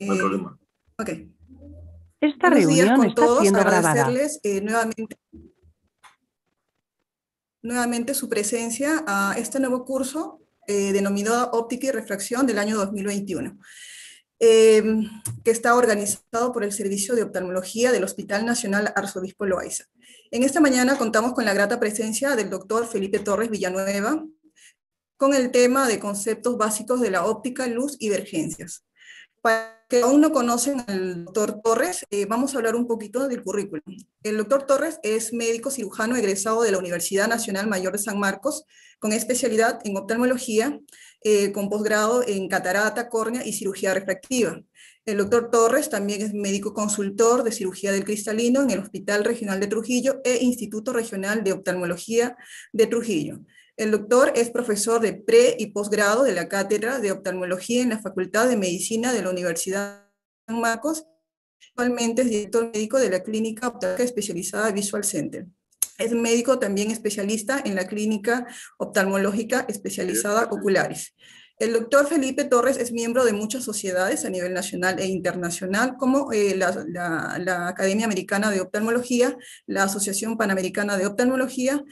No hay problema. Ok. Esta Buenos días reunión con está todos. siendo grabada. Agradecerles nuevamente su presencia a este nuevo curso denominado Óptica y Refracción del año 2021, que está organizado por el Servicio de Oftalmología del Hospital Nacional Arzobispo Loaiza. En esta mañana contamos con la grata presencia del doctor Felipe Torres Villanueva, con el tema de conceptos básicos de la óptica, luz y divergencias. Para que aún no conocen al doctor Torres, vamos a hablar un poquito del currículum. El doctor Torres es médico cirujano egresado de la Universidad Nacional Mayor de San Marcos, con especialidad en oftalmología, con posgrado en catarata, córnea y cirugía refractiva. El doctor Torres también es médico consultor de cirugía del cristalino en el Hospital Regional de Trujillo e Instituto Regional de Oftalmología de Trujillo. El doctor es profesor de pre- y posgrado de la Cátedra de Oftalmología en la Facultad de Medicina de la Universidad de San Marcos. Actualmente es director médico de la Clínica Oftalmológica Especializada Visual Center. Es médico también especialista en la Clínica Oftalmológica Especializada Oculares. El doctor Felipe Torres es miembro de muchas sociedades a nivel nacional e internacional, como la Academia Americana de Oftalmología, la Asociación Panamericana de Oftalmología,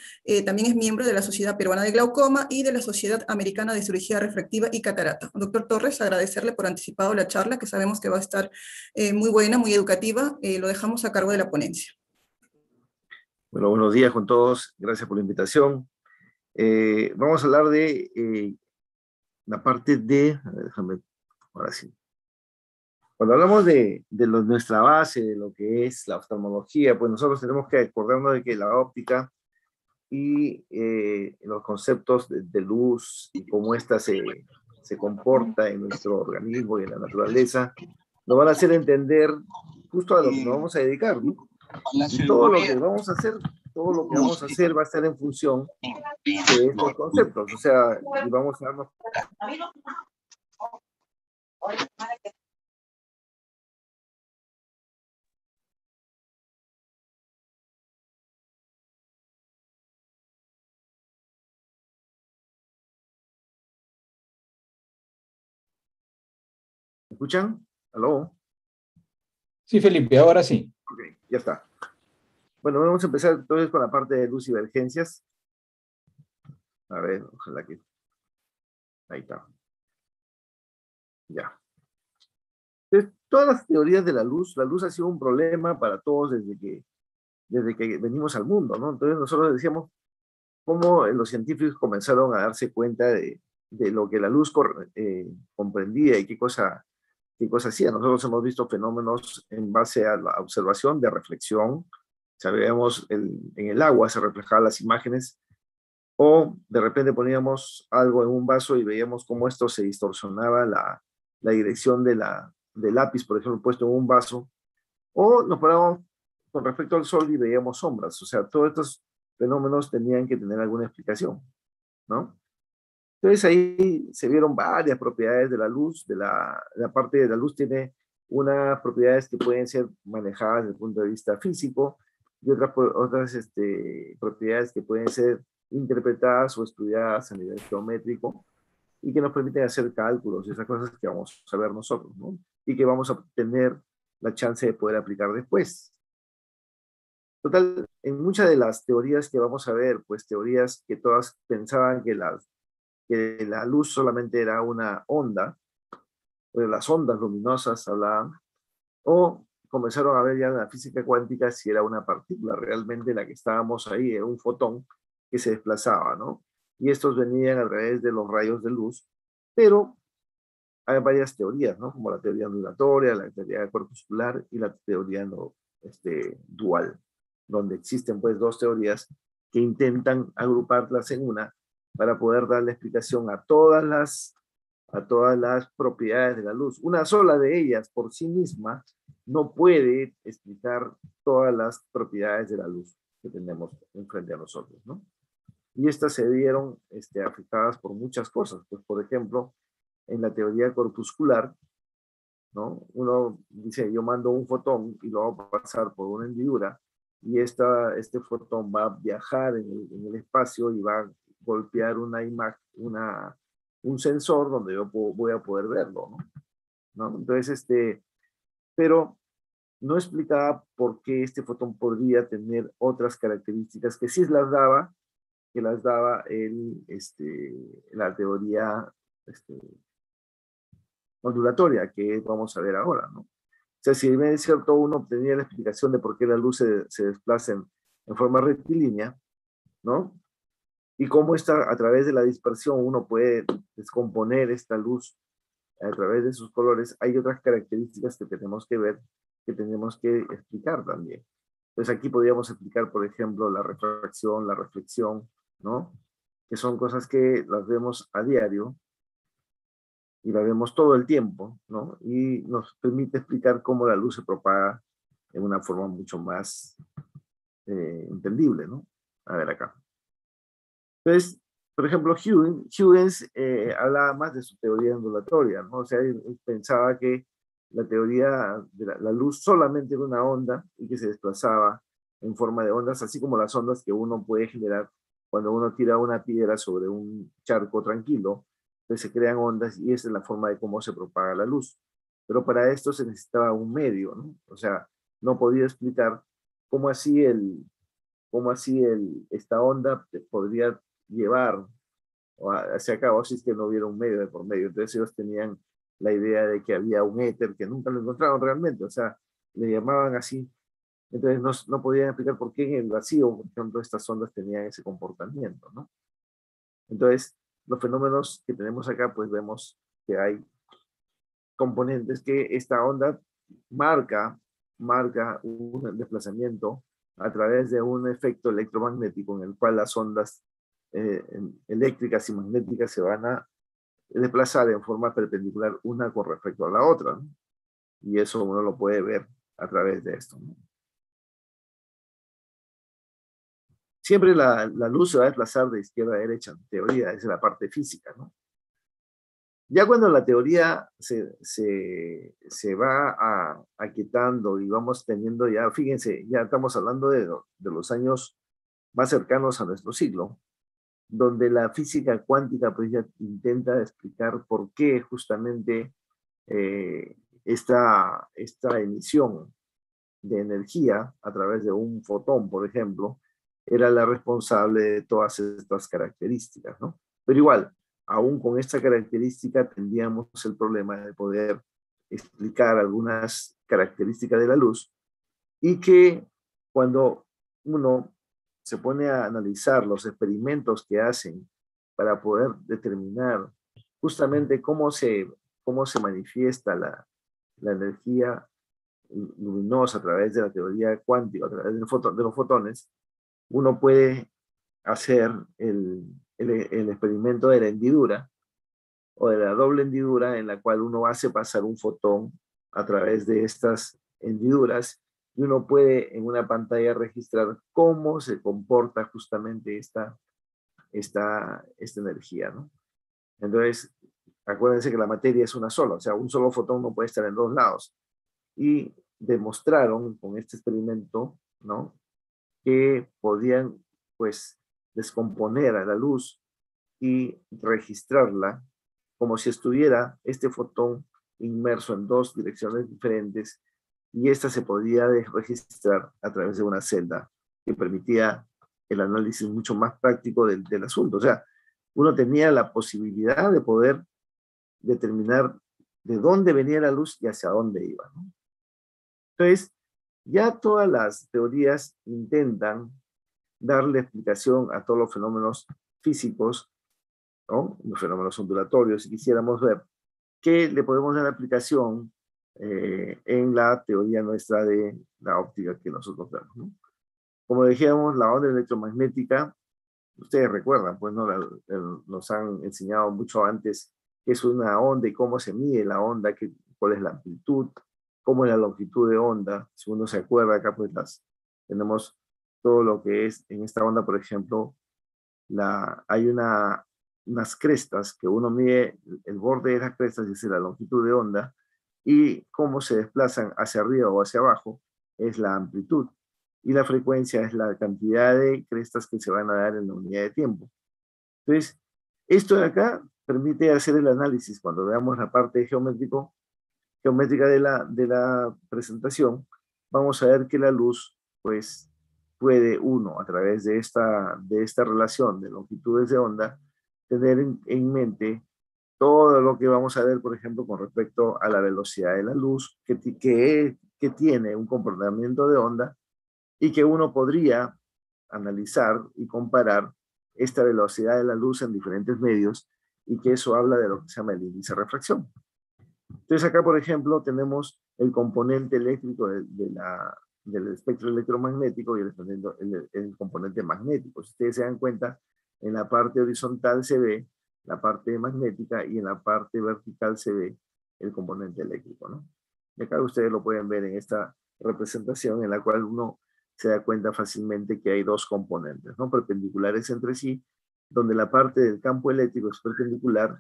también es miembro de la Sociedad Peruana de Glaucoma y de la Sociedad Americana de Cirugía Refractiva y Catarata. Doctor Torres, agradecerle por anticipado la charla, que sabemos que va a estar muy buena, muy educativa. Lo dejamos a cargo de la ponencia. Bueno, buenos días con todos. Gracias por la invitación. Vamos a hablar de la parte de... A ver, déjame... Ahora sí. Cuando hablamos de nuestra base, de lo que es la oftalmología, pues nosotros tenemos que acordarnos de que la óptica y los conceptos de luz y cómo ésta se comporta en nuestro organismo y en la naturaleza, nos van a hacer entender justo a lo que nos vamos a dedicar, ¿no? Y todo lo que vamos a hacer, todo lo que vamos a hacer va a estar en función de estos conceptos, o sea, y vamos a darnos... ¿Me escuchan? ¿Aló? Sí, Felipe, ahora sí. Ok, ya está. Bueno, vamos a empezar entonces con la parte de luz y divergencias. A ver, ojalá que... Ahí está. Ya. Entonces, todas las teorías de la luz ha sido un problema para todos desde que venimos al mundo, ¿no? Entonces nosotros decíamos cómo los científicos comenzaron a darse cuenta de lo que la luz comprendía y qué cosa hacía. Nosotros hemos visto fenómenos en base a la observación de reflexión. Sabíamos en el agua se reflejaban las imágenes, o de repente poníamos algo en un vaso y veíamos cómo esto se distorsionaba la dirección del lápiz, por ejemplo, puesto en un vaso, o nos parábamos con respecto al sol y veíamos sombras. O sea, todos estos fenómenos tenían que tener alguna explicación, ¿no? Entonces ahí se vieron varias propiedades de la luz. La parte de la luz tiene unas propiedades que pueden ser manejadas desde el punto de vista físico y otras propiedades que pueden ser interpretadas o estudiadas a nivel geométrico y que nos permiten hacer cálculos y esas cosas que vamos a ver nosotros, ¿no? Y que vamos a tener la chance de poder aplicar después. Total, en muchas de las teorías que vamos a ver, pues teorías que todas pensaban que la luz solamente era una onda, o las ondas luminosas hablaban, o comenzaron a ver ya en la física cuántica si era una partícula realmente la que estábamos ahí, era un fotón que se desplazaba, ¿no? Y estos venían a través de los rayos de luz, pero hay varias teorías, ¿no? Como la teoría ondulatoria, la teoría corpuscular y la teoría dual, donde existen pues dos teorías que intentan agruparlas en una para poder darle explicación a todas las propiedades de la luz. Una sola de ellas por sí misma no puede explicar todas las propiedades de la luz que tenemos enfrente a nosotros, ¿no? Y estas se vieron afectadas por muchas cosas. Pues, por ejemplo, en la teoría corpuscular, ¿no? Uno dice, yo mando un fotón y lo voy a pasar por una hendidura y este fotón va a viajar en el espacio y va a golpear una imagen, un sensor donde yo voy a poder verlo, ¿no? Entonces, pero no explicaba por qué este fotón podría tener otras características que sí que las daba la teoría ondulatoria, que vamos a ver ahora, ¿no? O sea, si bien es cierto, uno obtenía la explicación de por qué la luz se desplaza en forma rectilínea, ¿no? Y cómo a través de la dispersión uno puede descomponer esta luz a través de sus colores, hay otras características que tenemos que ver, que tenemos que explicar también. Entonces aquí podríamos explicar, por ejemplo, la refracción, la reflexión, ¿no? Que son cosas que las vemos a diario y las vemos todo el tiempo, ¿no? Y nos permite explicar cómo la luz se propaga en una forma mucho más entendible, ¿no? A ver acá. Entonces, por ejemplo, Huygens hablaba más de su teoría ondulatoria, ¿no? O sea, él pensaba que la teoría de la luz solamente era una onda y que se desplazaba en forma de ondas, así como las ondas que uno puede generar cuando uno tira una piedra sobre un charco tranquilo, entonces se crean ondas y esa es la forma de cómo se propaga la luz. Pero para esto se necesitaba un medio, ¿no? O sea, no podía explicar cómo así esta onda podría llevar hacia cabo si es que no hubiera un medio de por medio. Entonces ellos tenían la idea de que había un éter que nunca lo encontraron realmente, o sea, le llamaban así. Entonces no podían explicar por qué en el vacío, por ejemplo, estas ondas tenían ese comportamiento, ¿no? Entonces, los fenómenos que tenemos acá, pues vemos que hay componentes que esta onda marca un desplazamiento a través de un efecto electromagnético en el cual las ondas eléctricas y magnéticas se van a desplazar en forma perpendicular una con respecto a la otra, ¿no? Y eso uno lo puede ver a través de esto, ¿no? Siempre la luz se va a desplazar de izquierda a derecha, en teoría, esa es la parte física, ¿no? Ya cuando la teoría se va aquietando y vamos teniendo ya, fíjense, ya estamos hablando de los años más cercanos a nuestro siglo, donde la física cuántica pues ya intenta explicar por qué justamente esta emisión de energía a través de un fotón, por ejemplo, era la responsable de todas estas características, ¿no? Pero igual, aún con esta característica tendríamos el problema de poder explicar algunas características de la luz y que cuando uno se pone a analizar los experimentos que hacen para poder determinar justamente cómo se manifiesta la energía luminosa a través de la teoría cuántica, a través de los fotones, uno puede hacer el experimento de la hendidura o de la doble hendidura en la cual uno hace pasar un fotón a través de estas hendiduras y uno puede en una pantalla registrar cómo se comporta justamente esta energía, ¿no? Entonces, acuérdense que la materia es una sola, o sea, un solo fotón no puede estar en dos lados. Y demostraron con este experimento, ¿no?, que podían, pues, descomponer a la luz y registrarla como si estuviera este fotón inmerso en dos direcciones diferentes y esta se podía registrar a través de una celda que permitía el análisis mucho más práctico del asunto. O sea, uno tenía la posibilidad de poder determinar de dónde venía la luz y hacia dónde iba, ¿no? Entonces, ya todas las teorías intentan darle explicación a todos los fenómenos físicos, ¿no?, los fenómenos ondulatorios, si quisiéramos ver qué le podemos dar aplicación en la teoría nuestra de la óptica que nosotros vemos, ¿no? Como dijimos, la onda electromagnética, ustedes recuerdan, pues no nos han enseñado mucho antes qué es una onda y cómo se mide la onda, cuál es la amplitud, cómo es la longitud de onda. Si uno se acuerda acá, pues tenemos todo lo que es en esta onda, por ejemplo, hay unas crestas que uno mide el borde de las crestas, y es la longitud de onda, y cómo se desplazan hacia arriba o hacia abajo es la amplitud, y la frecuencia es la cantidad de crestas que se van a dar en la unidad de tiempo. Entonces, esto de acá permite hacer el análisis cuando veamos la parte de geométrico, geométrica de la presentación, vamos a ver que la luz, pues, puede uno, a través de esta relación de longitudes de onda, tener en mente todo lo que vamos a ver, por ejemplo, con respecto a la velocidad de la luz, que tiene un comportamiento de onda y que uno podría analizar y comparar esta velocidad de la luz en diferentes medios y que eso habla de lo que se llama el índice de refracción. Entonces acá, por ejemplo, tenemos el componente eléctrico del espectro electromagnético y el componente magnético. Si ustedes se dan cuenta, en la parte horizontal se ve la parte magnética y en la parte vertical se ve el componente eléctrico, ¿no? Y acá ustedes lo pueden ver en esta representación en la cual uno se da cuenta fácilmente que hay dos componentes, ¿no? Perpendiculares entre sí, donde la parte del campo eléctrico es perpendicular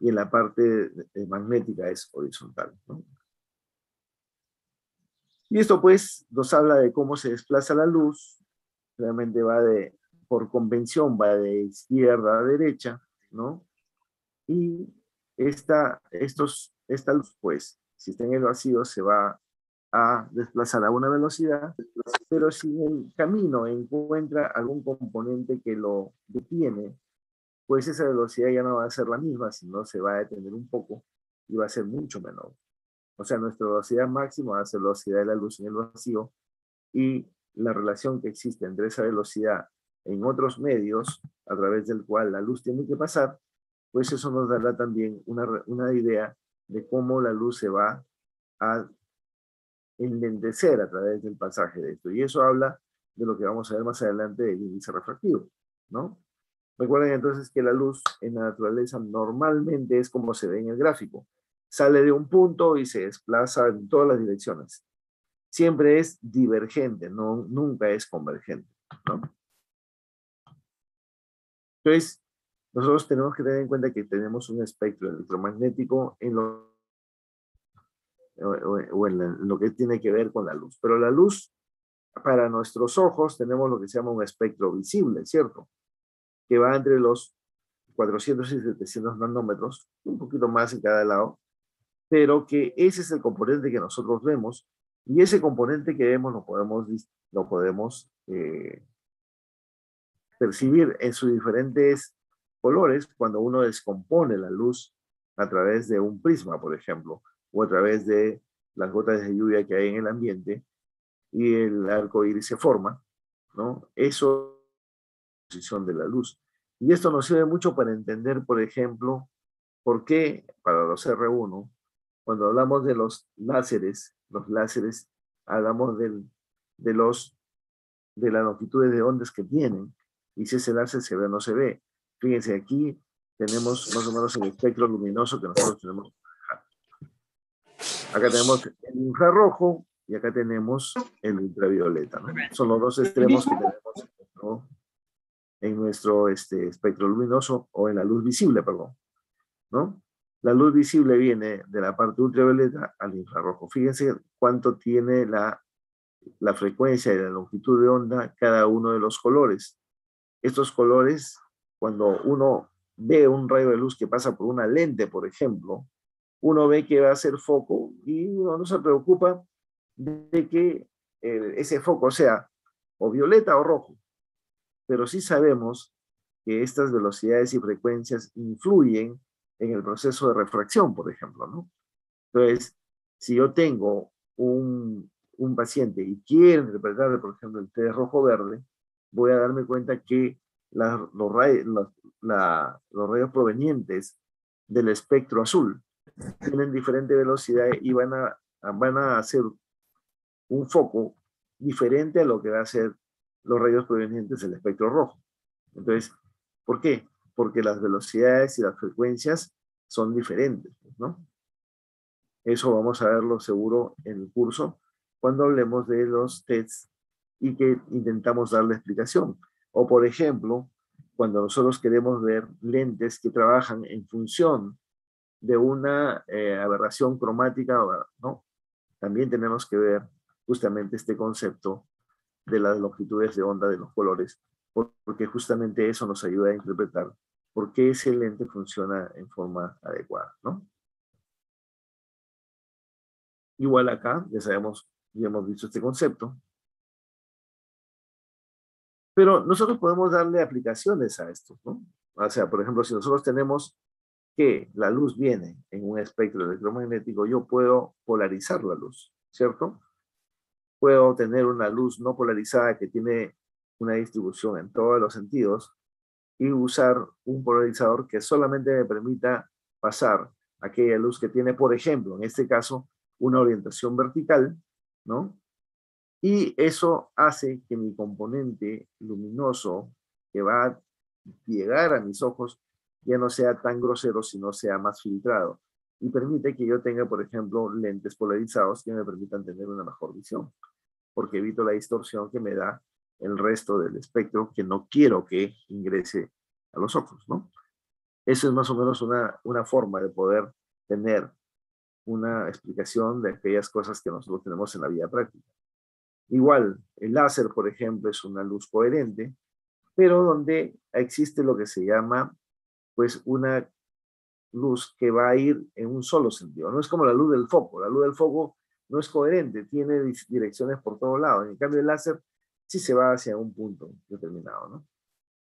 y en la parte magnética es horizontal, ¿no? Y esto pues nos habla de cómo se desplaza la luz, realmente por convención va de izquierda a derecha, ¿no? Y esta luz pues, si está en el vacío se va a desplazar a una velocidad, pero si en el camino encuentra algún componente que lo detiene, pues esa velocidad ya no va a ser la misma, sino se va a detener un poco y va a ser mucho menor. O sea, nuestra velocidad máxima va a ser la velocidad de la luz en el vacío y la relación que existe entre esa velocidad en otros medios a través del cual la luz tiene que pasar, pues eso nos dará también una idea de cómo la luz se va a enlentecer a través del pasaje de esto. Y eso habla de lo que vamos a ver más adelante del índice refractivo, ¿no? Recuerden entonces que la luz en la naturaleza normalmente es como se ve en el gráfico. Sale de un punto y se desplaza en todas las direcciones. Siempre es divergente, no, nunca es convergente, ¿no? Entonces, nosotros tenemos que tener en cuenta que tenemos un espectro electromagnético en lo que tiene que ver con la luz. Pero la luz, para nuestros ojos, tenemos lo que se llama un espectro visible, ¿cierto? Que va entre los 400 y 700 nanómetros, un poquito más en cada lado, pero que ese es el componente que nosotros vemos, y ese componente que vemos lo podemos percibir en sus diferentes colores cuando uno descompone la luz a través de un prisma, por ejemplo, o a través de las gotas de lluvia que hay en el ambiente y el arco iris se forma, ¿no? Eso es la posición de la luz. Y esto nos sirve mucho para entender, por ejemplo, por qué para los R1, cuando hablamos de los láseres, hablamos de las longitudes de ondas que tienen, y si ese láser se ve o no se ve. Fíjense, aquí tenemos más o menos el espectro luminoso que nosotros tenemos. Acá tenemos el infrarrojo y acá tenemos el ultravioleta, ¿no? Son los dos extremos que tenemos en nuestro espectro luminoso o en la luz visible, perdón, ¿no? La luz visible viene de la parte ultravioleta al infrarrojo. Fíjense cuánto tiene la frecuencia y la longitud de onda cada uno de los colores. Estos colores, cuando uno ve un rayo de luz que pasa por una lente, por ejemplo, uno ve que va a ser foco y uno no se preocupa de que ese foco sea o violeta o rojo, pero sí sabemos que estas velocidades y frecuencias influyen en el proceso de refracción, por ejemplo, ¿no? Entonces, si yo tengo un paciente y quiero interpretar, por ejemplo, el té rojo-verde, voy a darme cuenta que los rayos provenientes del espectro azul tienen diferente velocidad y van a hacer un foco diferente a lo que va a ser los rayos provenientes del espectro rojo. Entonces, ¿por qué? Porque las velocidades y las frecuencias son diferentes, ¿no? Eso vamos a verlo seguro en el curso cuando hablemos de los tests y que intentamos darle explicación. O por ejemplo, cuando nosotros queremos ver lentes que trabajan en función de una aberración cromática, ¿no? También tenemos que ver justamente este concepto de las longitudes de onda de los colores, porque justamente eso nos ayuda a interpretar por qué ese lente funciona en forma adecuada, ¿no? Igual acá, ya hemos visto este concepto. Pero nosotros podemos darle aplicaciones a esto, ¿no? O sea, por ejemplo, si nosotros tenemos que la luz viene en un espectro electromagnético, yo puedo polarizar la luz, ¿cierto? Puedo tener una luz no polarizada que tiene una distribución en todos los sentidos y usar un polarizador que solamente me permita pasar aquella luz que tiene, por ejemplo, en este caso, una orientación vertical, ¿no? Y eso hace que mi componente luminoso que va a llegar a mis ojos ya no sea tan grosero, sino sea más filtrado. Y permite que yo tenga, por ejemplo, lentes polarizados que me permitan tener una mejor visión, porque evito la distorsión que me da el resto del espectro que no quiero que ingrese a los ojos, ¿no? Eso es más o menos una forma de poder tener una explicación de aquellas cosas que nosotros tenemos en la vida práctica. Igual, el láser, por ejemplo, es una luz coherente, pero donde existe lo que se llama, pues, una luz que va a ir en un solo sentido. No es como la luz del foco. La luz del foco no es coherente, tiene direcciones por todos lados. En cambio, el láser sí se va hacia un punto determinado, ¿no?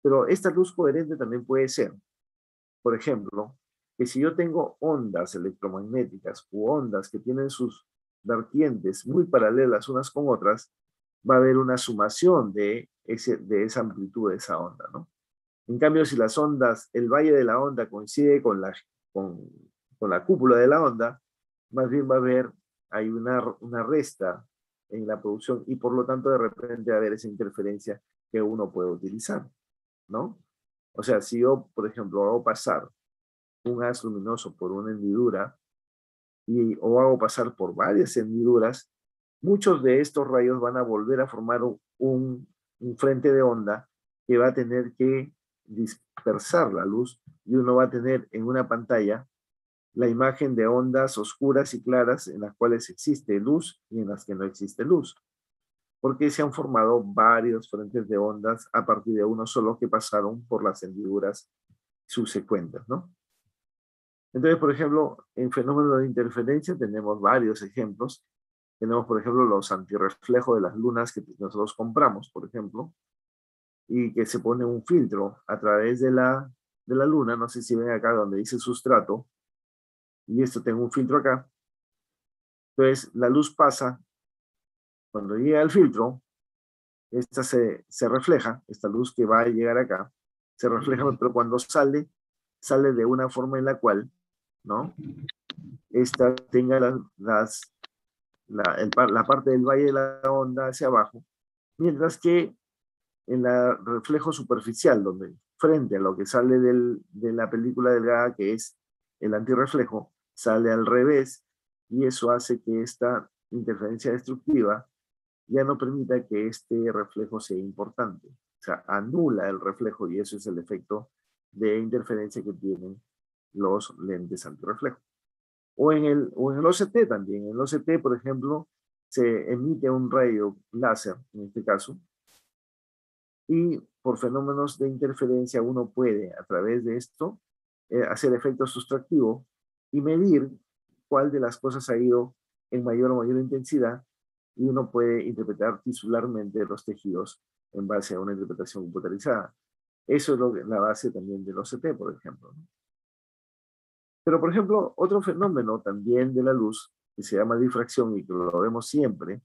Pero esta luz coherente también puede ser, por ejemplo, que si yo tengo ondas electromagnéticas u ondas que tienen sus vertientes muy paralelas unas con otras, va a haber una sumación de esa amplitud de esa onda, ¿no? En cambio, si las ondas, el valle de la onda coincide con, con la cúpula de la onda, más bien va a haber, hay una resta en la producción y por lo tanto de repente va a haber esa interferencia que uno puede utilizar, ¿no? O sea, si yo, por ejemplo, hago pasar un haz luminoso por una hendidura o hago pasar por varias hendiduras, muchos de estos rayos van a volver a formar un frente de onda que va a tener que dispersar la luz y uno va a tener en una pantalla la imagen de ondas oscuras y claras en las cuales existe luz y en las que no existe luz, porque se han formado varios frentes de ondas a partir de uno solo que pasaron por las hendiduras subsecuentes, ¿no? Entonces, por ejemplo, en fenómenos de interferencia tenemos varios ejemplos. Tenemos, por ejemplo, los antirreflejos de las lunas que nosotros compramos, por ejemplo, y que se pone un filtro a través de la luna. No sé si ven acá donde dice sustrato, y esto tengo un filtro acá. Entonces, la luz pasa, cuando llega al filtro, esta se refleja, esta luz que va a llegar acá, se refleja, pero cuando sale, sale de una forma en la cual, ¿no? Esta tenga la parte del valle de la onda hacia abajo, mientras que en el reflejo superficial, donde frente a lo que sale de la película delgada, que es el antirreflejo, sale al revés, y eso hace que esta interferencia destructiva ya no permita que este reflejo sea importante. O sea, anula el reflejo, y eso es el efecto de interferencia que tienen los lentes antirreflejo. O en el OCT también. En el OCT, por ejemplo, se emite un rayo láser, en este caso, y por fenómenos de interferencia uno puede, a través de esto, hacer efecto sustractivo y medir cuál de las cosas ha ido en mayor o mayor intensidad, y uno puede interpretar tisularmente los tejidos en base a una interpretación computarizada. Eso es la base también del OCT, por ejemplo, ¿no? Pero, por ejemplo, otro fenómeno también de la luz, que se llama difracción y que lo vemos siempre,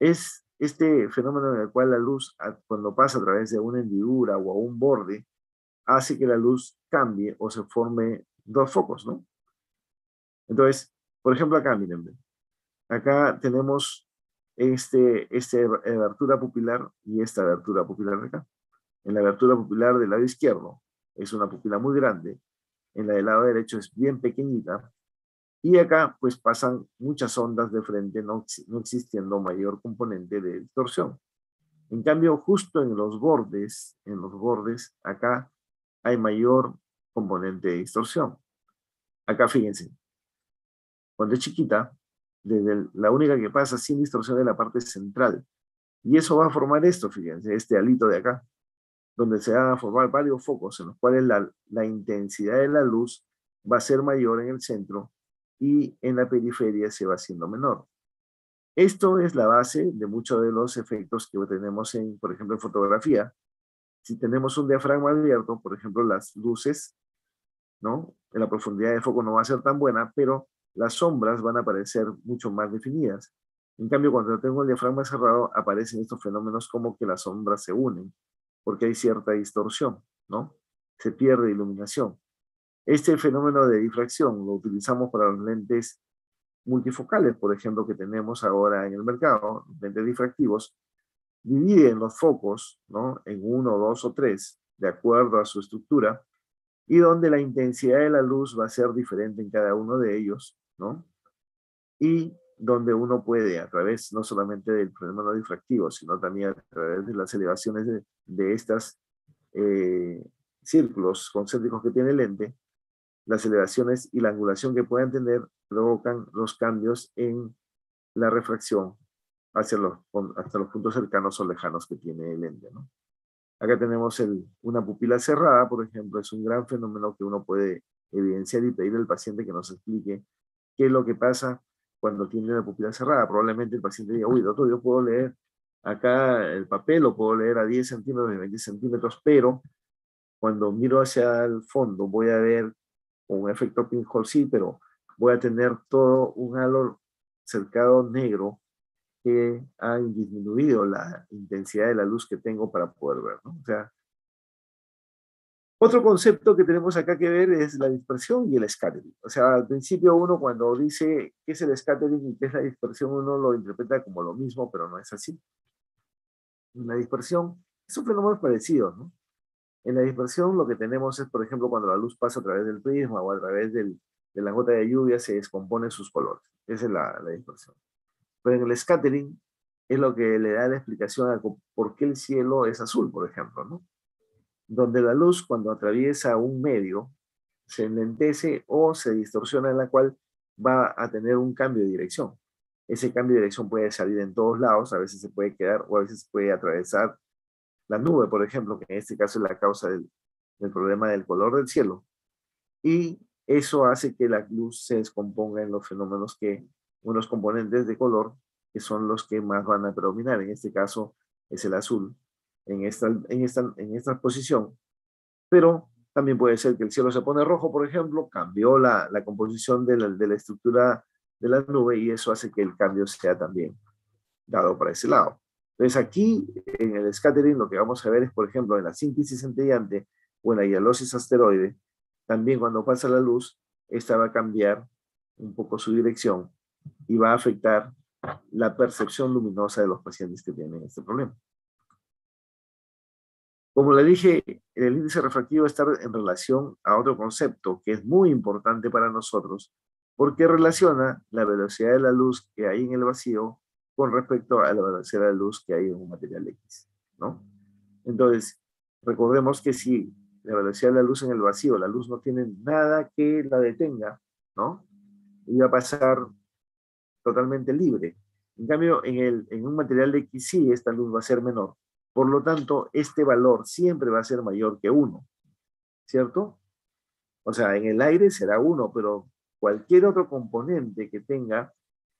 es este fenómeno en el cual la luz, cuando pasa a través de una hendidura o a un borde, hace que la luz cambie o se forme dos focos, ¿no? Entonces, por ejemplo, acá, miren, acá tenemos esta abertura pupilar y esta abertura pupilar de acá. En la abertura pupilar del lado izquierdo es una pupila muy grande, en la del lado derecho es bien pequeñita, y acá pues pasan muchas ondas de frente, no existiendo mayor componente de distorsión. En cambio, justo en los bordes, acá hay mayor componente de distorsión. Acá fíjense, cuando es chiquita, la única que pasa sin distorsión es la parte central. Y eso va a formar esto, fíjense, este alito de acá, donde se van a formar varios focos en los cuales la intensidad de la luz va a ser mayor en el centro y en la periferia se va haciendo menor. Esto es la base de muchos de los efectos que tenemos en, por ejemplo, en fotografía. Si tenemos un diafragma abierto, por ejemplo, las luces, ¿no? En la profundidad de foco no va a ser tan buena, pero las sombras van a aparecer mucho más definidas. En cambio, cuando tengo el diafragma cerrado, aparecen estos fenómenos como que las sombras se unen, porque hay cierta distorsión, ¿no? Se pierde iluminación. Este fenómeno de difracción lo utilizamos para los lentes multifocales, por ejemplo, que tenemos ahora en el mercado, lentes difractivos, dividen los focos, ¿no? En uno, dos o tres, de acuerdo a su estructura, y donde la intensidad de la luz va a ser diferente en cada uno de ellos, ¿no? Y donde uno puede, a través no solamente del fenómeno difractivo, sino también a través de las elevaciones de estas eh, círculos concéntricos que tiene el lente, las elevaciones y la angulación que puedan tener provocan los cambios en la refracción hasta los puntos cercanos o lejanos que tiene el lente, ¿no? Acá tenemos una pupila cerrada, por ejemplo, es un gran fenómeno que uno puede evidenciar y pedirle al paciente que nos explique qué es lo que pasa cuando tiene la pupila cerrada. Probablemente el paciente diga, uy, doctor, yo puedo leer acá el papel, lo puedo leer a 10 centímetros, 20 centímetros, pero cuando miro hacia el fondo voy a ver un efecto pinhole, sí, pero voy a tener todo un halo cercado negro que ha disminuido la intensidad de la luz que tengo para poder ver, ¿no? O sea, otro concepto que tenemos acá que ver es la dispersión y el scattering. O sea, al principio uno cuando dice qué es el scattering y qué es la dispersión, uno lo interpreta como lo mismo, pero no es así. La dispersión es un fenómeno parecido, ¿no? En la dispersión lo que tenemos es, por ejemplo, cuando la luz pasa a través del prisma o a través de la gota de lluvia, se descomponen sus colores. Esa es la dispersión. Pero en el scattering es lo que le da la explicación a por qué el cielo es azul, por ejemplo, ¿no? Donde la luz cuando atraviesa un medio se enlentece o se distorsiona, en la cual va a tener un cambio de dirección. Ese cambio de dirección puede salir en todos lados, a veces se puede quedar o a veces puede atravesar la nube, por ejemplo, que en este caso es la causa del problema del color del cielo. Y eso hace que la luz se descomponga en los fenómenos que, unos componentes de color, que son los que más van a predominar. En este caso es el azul, en esta posición. Pero también puede ser que el cielo se pone rojo, por ejemplo, cambió la composición de la estructura de la nube y eso hace que el cambio sea también dado para ese lado. Entonces aquí en el scattering lo que vamos a ver es, por ejemplo, en la síntesis centellante o en la hialosis asteroide, también cuando pasa la luz, esta va a cambiar un poco su dirección y va a afectar la percepción luminosa de los pacientes que tienen este problema. Como le dije, el índice refractivo está en relación a otro concepto que es muy importante para nosotros porque relaciona la velocidad de la luz que hay en el vacío con respecto a la velocidad de la luz que hay en un material X, ¿no? Entonces, recordemos que si la velocidad de la luz en el vacío, la luz no tiene nada que la detenga, ¿no? Y va a pasar totalmente libre. En cambio, en un material X sí, esta luz va a ser menor. Por lo tanto, este valor siempre va a ser mayor que 1, ¿cierto? O sea, en el aire será 1, pero cualquier otro componente que tenga,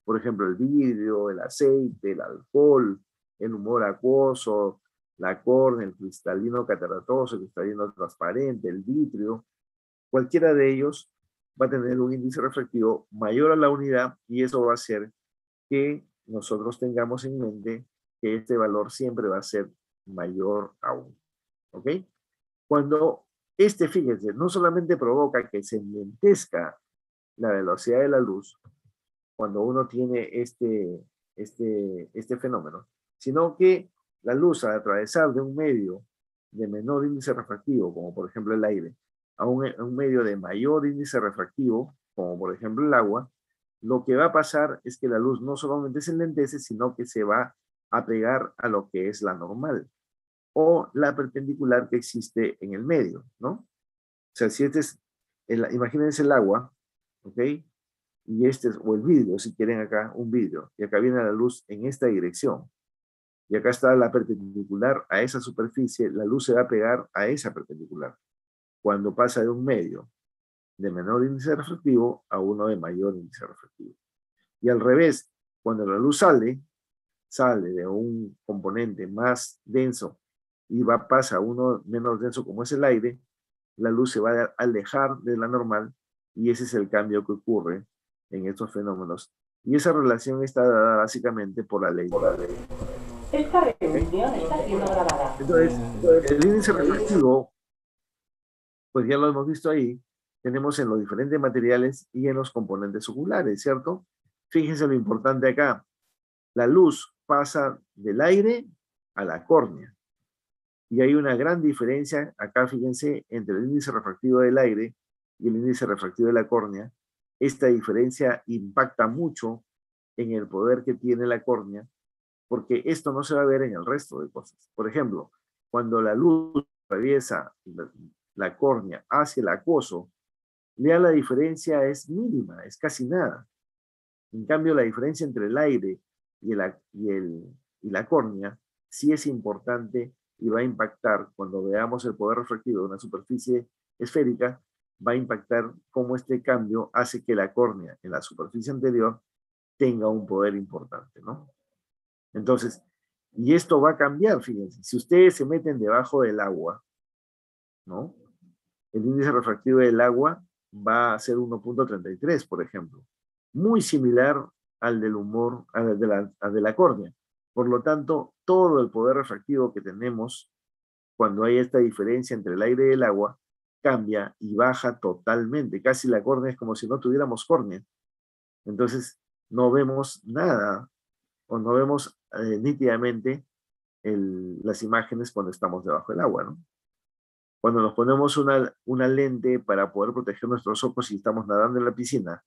por ejemplo, el vidrio, el aceite, el alcohol, el humor acuoso, la córnea, el cristalino cataratoso, el cristalino transparente, el vitrio, cualquiera de ellos va a tener un índice refractivo mayor a la unidad y eso va a hacer que nosotros tengamos en mente que este valor siempre va a ser mayor a 1. ¿Ok? Cuando fíjense, no solamente provoca que se enlentezca la velocidad de la luz, cuando uno tiene este fenómeno, sino que la luz al atravesar de un medio de menor índice refractivo, como por ejemplo el aire, a un medio de mayor índice refractivo, como por ejemplo el agua, lo que va a pasar es que la luz no solamente se enlentece, sino que se va a pegar a lo que es la normal o la perpendicular que existe en el medio, ¿no? O sea, si imagínense el agua, ¿ok? Y o el vidrio, si quieren acá, un vidrio, y acá viene la luz en esta dirección, y acá está la perpendicular a esa superficie, la luz se va a pegar a esa perpendicular, cuando pasa de un medio de menor índice refractivo a uno de mayor índice refractivo. Y al revés, Cuando la luz sale de un componente más denso y pasa a uno menos denso como es el aire, la luz se va a alejar de la normal y ese es el cambio que ocurre en estos fenómenos. Y esa relación está dada básicamente por la ley. Esta reunión está siendo grabada. Entonces, el índice refractivo, pues ya lo hemos visto ahí, tenemos en los diferentes materiales y en los componentes oculares, ¿cierto? Fíjense lo importante acá. La luz pasa del aire a la córnea. Y hay una gran diferencia, acá fíjense, entre el índice refractivo del aire y el índice refractivo de la córnea. Esta diferencia impacta mucho en el poder que tiene la córnea, porque esto no se va a ver en el resto de cosas. Por ejemplo, cuando la luz atraviesa la córnea hacia el aquoso, ya la diferencia es mínima, es casi nada. En cambio, la diferencia entre el aire y la córnea sí es importante y va a impactar, cuando veamos el poder refractivo de una superficie esférica, va a impactar cómo este cambio hace que la córnea en la superficie anterior tenga un poder importante, ¿no? Entonces, y esto va a cambiar, fíjense, si ustedes se meten debajo del agua, ¿no? El índice refractivo del agua va a ser 1.33, por ejemplo. Muy similar al del humor, al de la córnea. Por lo tanto, todo el poder refractivo que tenemos cuando hay esta diferencia entre el aire y el agua cambia y baja totalmente. Casi la córnea es como si no tuviéramos córnea. Entonces, no vemos nada o no vemos nítidamente las imágenes cuando estamos debajo del agua, ¿no? Cuando nos ponemos una lente para poder proteger nuestros ojos si estamos nadando en la piscina,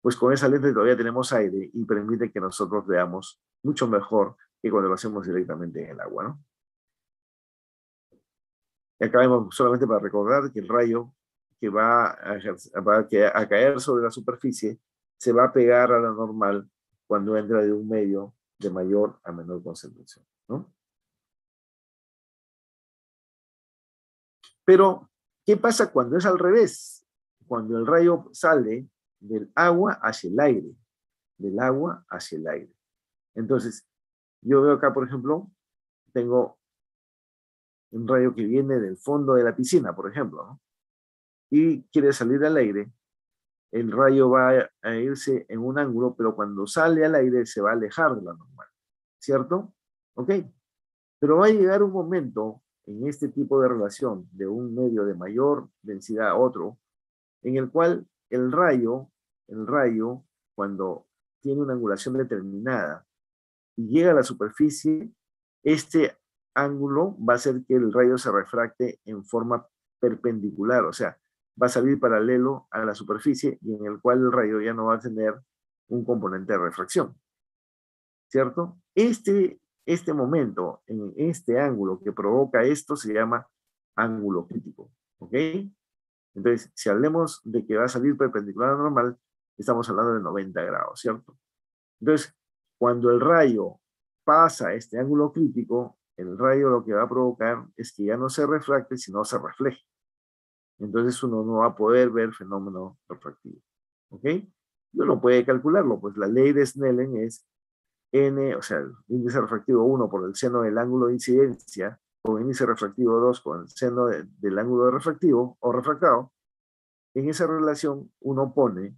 pues con esa lente todavía tenemos aire y permite que nosotros veamos mucho mejor que cuando lo hacemos directamente en el agua, ¿no? Y acá vemos solamente para recordar que el rayo que va a caer sobre la superficie se va a pegar a la normal cuando entra de un medio de mayor a menor concentración, ¿no? Pero, ¿qué pasa cuando es al revés? Cuando el rayo sale del agua hacia el aire, del agua hacia el aire. Entonces, yo veo acá, por ejemplo, tengo un rayo que viene del fondo de la piscina, por ejemplo, ¿no? Y quiere salir al aire. El rayo va a irse en un ángulo, pero cuando sale al aire se va a alejar de la normal, ¿cierto? ¿Ok? Pero va a llegar un momento en este tipo de relación de un medio de mayor densidad a otro, en el cual el rayo, cuando tiene una angulación determinada y llega a la superficie, este ángulo va a hacer que el rayo se refracte en forma perpendicular, o sea, va a salir paralelo a la superficie y en el cual el rayo ya no va a tener un componente de refracción, ¿cierto? Este momento, en este ángulo que provoca esto, se llama ángulo crítico, ¿ok? Entonces, si hablemos de que va a salir perpendicular a la normal, estamos hablando de 90 grados, ¿cierto? Entonces, cuando el rayo pasa este ángulo crítico, el rayo lo que va a provocar es que ya no se refracte, sino se refleje. Entonces uno no va a poder ver fenómeno refractivo, ¿ok? Y uno puede calcularlo, pues la ley de Snellen es n, o sea, el índice refractivo 1 por el seno del ángulo de incidencia, con índice refractivo 2 con el seno del ángulo de refractivo o refractado. En esa relación uno pone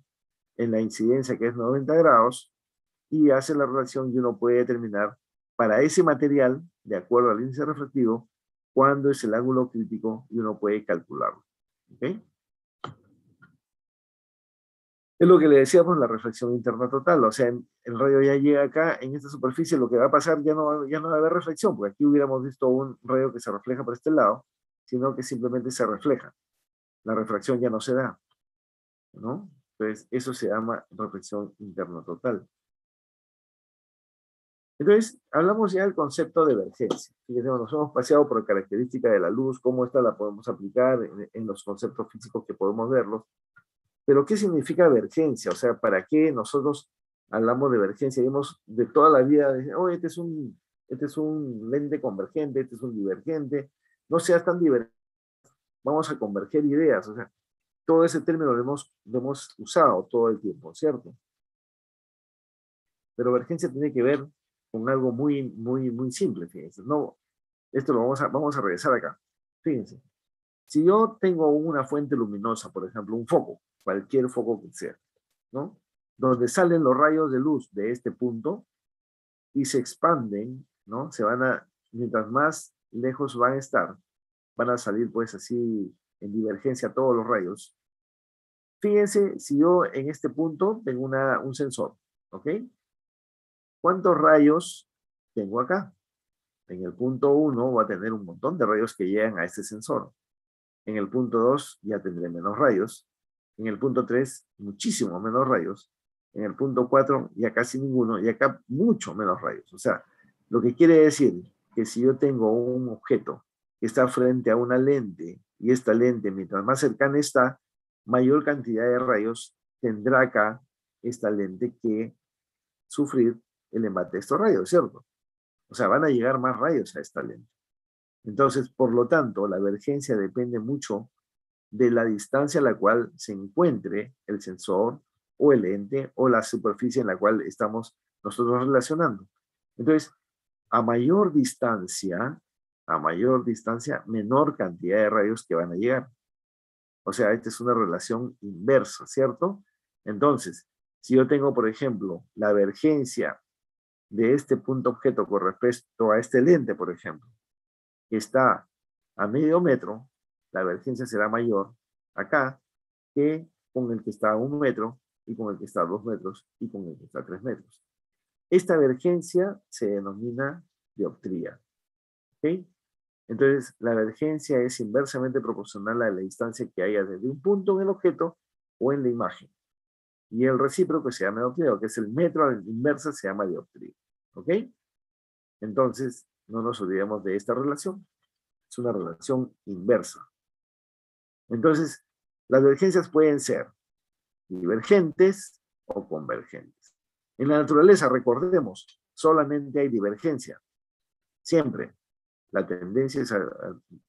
en la incidencia que es 90 grados y hace la relación y uno puede determinar para ese material, de acuerdo al índice refractivo, cuándo es el ángulo crítico y uno puede calcularlo. ¿Okay? Es lo que le decíamos, la reflexión interna total. O sea, el rayo ya llega acá, en esta superficie, lo que va a pasar ya no va a haber reflexión, porque aquí hubiéramos visto un rayo que se refleja por este lado, sino que simplemente se refleja. La refracción ya no se da, ¿no? Entonces, eso se llama reflexión interna total. Entonces, hablamos ya del concepto de emergencia. Fíjense, nos hemos paseado por la característica de la luz, cómo esta la podemos aplicar en los conceptos físicos que podemos verlos. Pero, ¿qué significa emergencia? O sea, ¿para qué nosotros hablamos de emergencia? Vemos de toda la vida, oh, este es un lente convergente, este es un divergente. No seas tan divergente, vamos a converger ideas. O sea, todo ese término lo hemos usado todo el tiempo, ¿cierto? Pero vergencia tiene que ver con algo muy simple, fíjense. No, esto lo vamos a regresar acá. Fíjense. Si yo tengo una fuente luminosa, por ejemplo, un foco, cualquier foco que sea, ¿no? Donde salen los rayos de luz de este punto y se expanden, ¿no? Mientras más lejos van a estar, van a salir pues así en divergencia todos los rayos. Fíjense, si yo en este punto tengo un sensor, ¿ok? ¿Cuántos rayos tengo acá? En el punto 1 va a tener un montón de rayos que llegan a este sensor. En el punto 2 ya tendré menos rayos. En el punto 3, muchísimo menos rayos. En el punto 4, ya casi ninguno. Y acá, mucho menos rayos. O sea, lo que quiere decir que si yo tengo un objeto que está frente a una lente, y esta lente, mientras más cercana está, mayor cantidad de rayos tendrá acá esta lente que sufrir el embate de estos rayos, ¿cierto? O sea, van a llegar más rayos a esta lente. Entonces, por lo tanto, la vergencia depende mucho de la distancia a la cual se encuentre el sensor o el lente o la superficie en la cual estamos nosotros relacionando. Entonces, a mayor distancia, menor cantidad de rayos que van a llegar. O sea, esta es una relación inversa, ¿cierto? Entonces, si yo tengo, por ejemplo, la vergencia de este punto objeto con respecto a este lente, por ejemplo, que está a medio metro, la vergencia será mayor acá que con el que está a 1 metro y con el que está a 2 metros y con el que está a 3 metros. Esta vergencia se denomina dioptría. ¿Ok? Entonces, la vergencia es inversamente proporcional a la distancia que haya desde un punto en el objeto o en la imagen. Y el recíproco se llama dioptría, que es el metro a la inversa, se llama dioptría. ¿Ok? Entonces, no nos olvidemos de esta relación. Es una relación inversa. Entonces, las divergencias pueden ser divergentes o convergentes. En la naturaleza, recordemos, solamente hay divergencia. Siempre. La tendencia es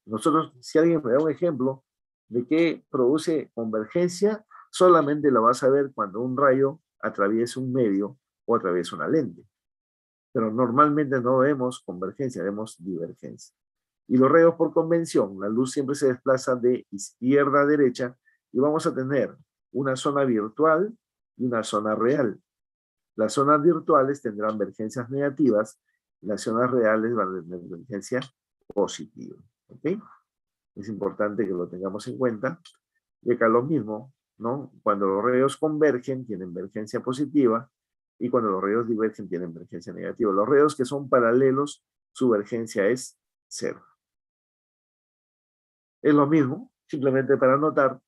nosotros, si alguien me da un ejemplo de qué produce convergencia, solamente lo vas a ver cuando un rayo atraviesa un medio o atraviesa una lente. Pero normalmente no vemos convergencia, vemos divergencia. Y los rayos por convención, la luz siempre se desplaza de izquierda a derecha y vamos a tener una zona virtual y una zona real. Las zonas virtuales tendrán vergencias negativas y las zonas reales van a tener vergencia positiva. ¿Ok? Es importante que lo tengamos en cuenta. Y acá lo mismo, ¿no? Cuando los rayos convergen tienen vergencia positiva y cuando los rayos divergen tienen vergencia negativa. Los rayos que son paralelos, su vergencia es 0. Es lo mismo, simplemente para notar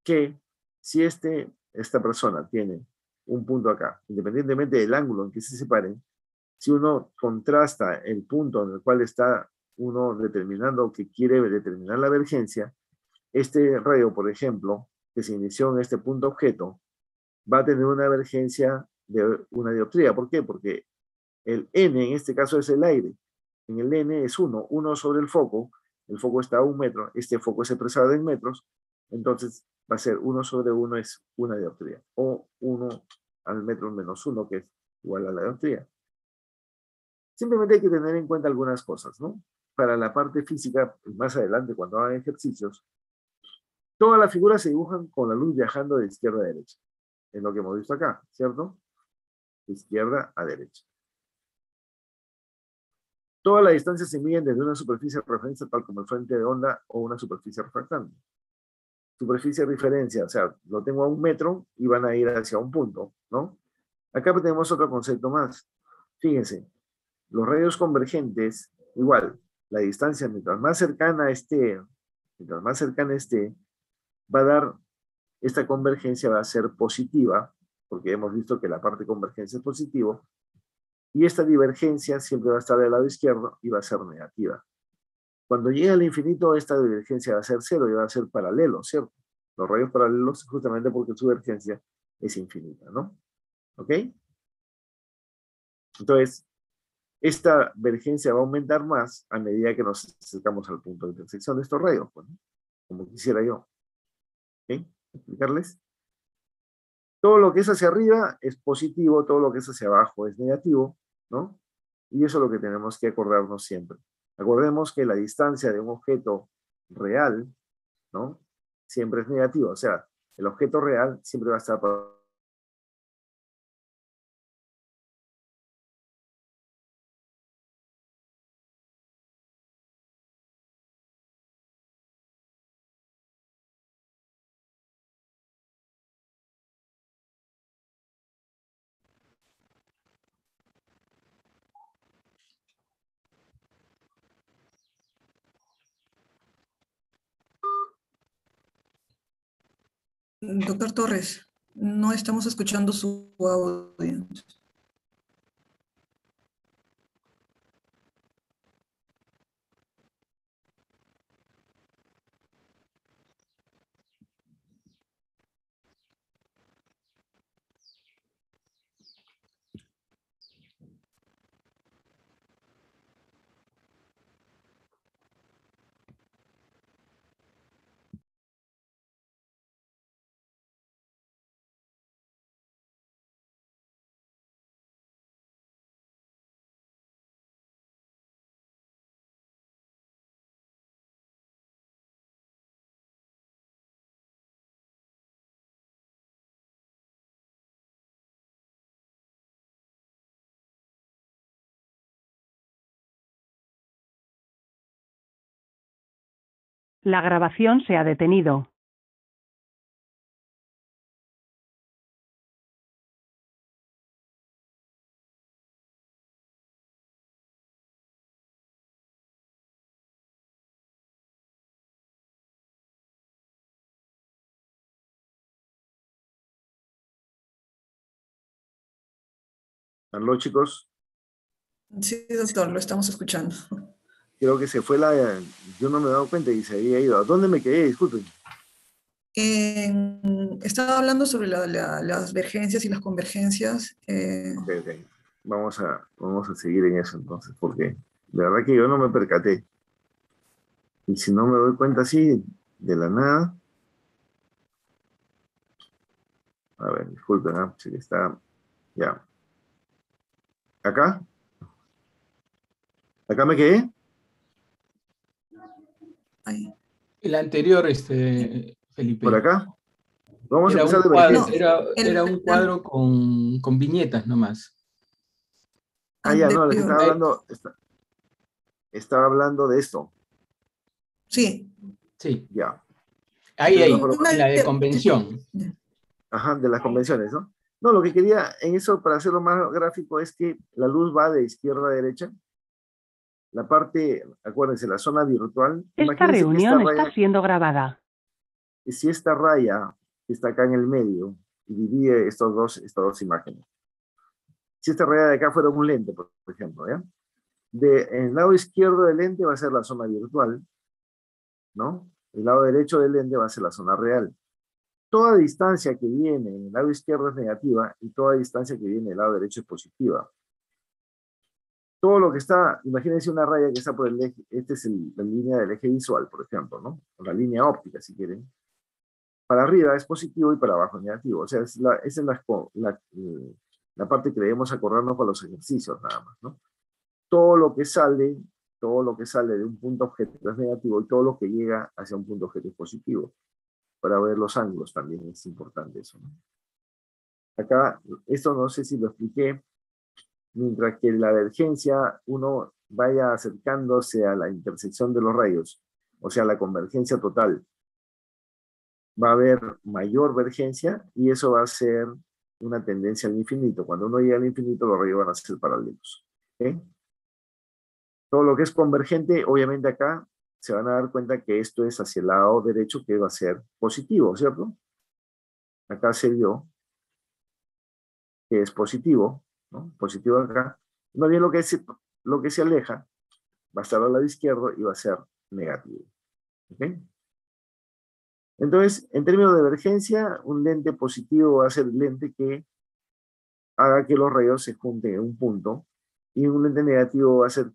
que si esta persona tiene un punto acá, independientemente del ángulo en que se separen, si uno contrasta el punto en el cual está uno determinando que quiere determinar la vergencia, este rayo, por ejemplo, que se inició en este punto objeto, va a tener una vergencia de una dioptría. ¿Por qué? Porque el n en este caso es el aire. En el n es 1 sobre el foco está a 1 metro, este foco es expresado en metros, entonces va a ser 1 sobre 1 es una dioptría, o 1 al metro menos 1, que es igual a la dioptría. Simplemente hay que tener en cuenta algunas cosas, ¿no? Para la parte física, más adelante, cuando hagan ejercicios, todas las figuras se dibujan con la luz viajando de izquierda a derecha. Es lo que hemos visto acá, ¿cierto? De izquierda a derecha. Todas las distancias se miden desde una superficie de referencia tal como el frente de onda o una superficie refractante. Superficie de referencia, o sea, lo tengo a 1 metro y van a ir hacia un punto, ¿no? Acá tenemos otro concepto más. Fíjense, los rayos convergentes, igual, la distancia mientras más cercana esté, va a dar, esta convergencia va a ser positiva, porque hemos visto que la parte de convergencia es positivo, y esta divergencia siempre va a estar del lado izquierdo y va a ser negativa. Cuando llegue al infinito, esta divergencia va a ser 0 y va a ser paralelo, ¿cierto? Los rayos paralelos justamente porque su divergencia es infinita, ¿no? ¿Ok? Entonces, esta divergencia va a aumentar más a medida que nos acercamos al punto de intersección de estos rayos, pues, ¿no? Como quisiera yo. ¿Ok? ¿Explicarles? Todo lo que es hacia arriba es positivo, todo lo que es hacia abajo es negativo, ¿no? Y eso es lo que tenemos que acordarnos siempre. Acordemos que la distancia de un objeto real, ¿no? Siempre es negativa, o sea, el objeto real siempre va a estar por... Doctor Torres, no estamos escuchando su audio. La grabación se ha detenido. ¿Aló, chicos? Sí, doctor, lo estamos escuchando. Creo que se fue la... Yo no me he dado cuenta y se había ido. ¿A dónde me quedé? Disculpen. Estaba hablando sobre las divergencias y las convergencias. Ok, ok. Vamos a seguir en eso entonces, porque de verdad que yo no me percaté. Y si no me doy cuenta así, de la nada... A ver, disculpen, ¿no? Sí que está... Ya. ¿Acá? ¿Acá me quedé? Ay, El anterior, ¿Por Felipe, acá? Vamos a era empezar un de cuadro, no, emergencias. era un cuadro con viñetas nomás. Ah, ya, no, lo que anterior. estaba hablando de esto. Sí. Sí, Ya. Entonces, ahí, mejor, en la de convención. ajá, de las convenciones, ¿no? No, lo que quería en eso, para hacerlo más gráfico, es que la luz va de izquierda a derecha. La parte, acuérdense, la zona virtual. Esta Imagínense que esta reunión está raya, siendo grabada. si esta raya que está acá en el medio y divide estas dos imágenes. Si esta raya de acá fuera un lente, por ejemplo, ¿ya? En el lado izquierdo del lente va a ser la zona virtual, ¿no? El lado derecho del lente va a ser la zona real. Toda distancia que viene en el lado izquierdo es negativa y toda distancia que viene en el lado derecho es positiva. Todo lo que está, imagínense una raya que está por el eje, esta es la línea del eje visual, por ejemplo, ¿no? O la línea óptica, si quieren. Para arriba es positivo y para abajo es negativo. O sea, esa es la parte que debemos acordarnos con los ejercicios, nada más, ¿no? Todo lo que sale, todo lo que sale de un punto objeto es negativo y todo lo que llega hacia un punto objeto es positivo. Para ver los ángulos también es importante eso, ¿no? Acá, esto no sé si lo expliqué, mientras que la divergencia uno vaya acercándose a la intersección de los rayos, o sea, la convergencia total, va a haber mayor vergencia y eso va a ser una tendencia al infinito. Cuando uno llega al infinito, los rayos van a ser paralelos. ¿Okay? Todo lo que es convergente, obviamente acá se van a dar cuenta que esto es hacia el lado derecho, que va a ser positivo, ¿cierto? Acá se vio que es positivo, ¿no? Positivo acá. No bien lo que se aleja va a estar al lado izquierdo y va a ser negativo. ¿Ok? Entonces, en términos de divergencia, un lente positivo va a ser el lente que haga que los rayos se junten en un punto y un lente negativo va a hacer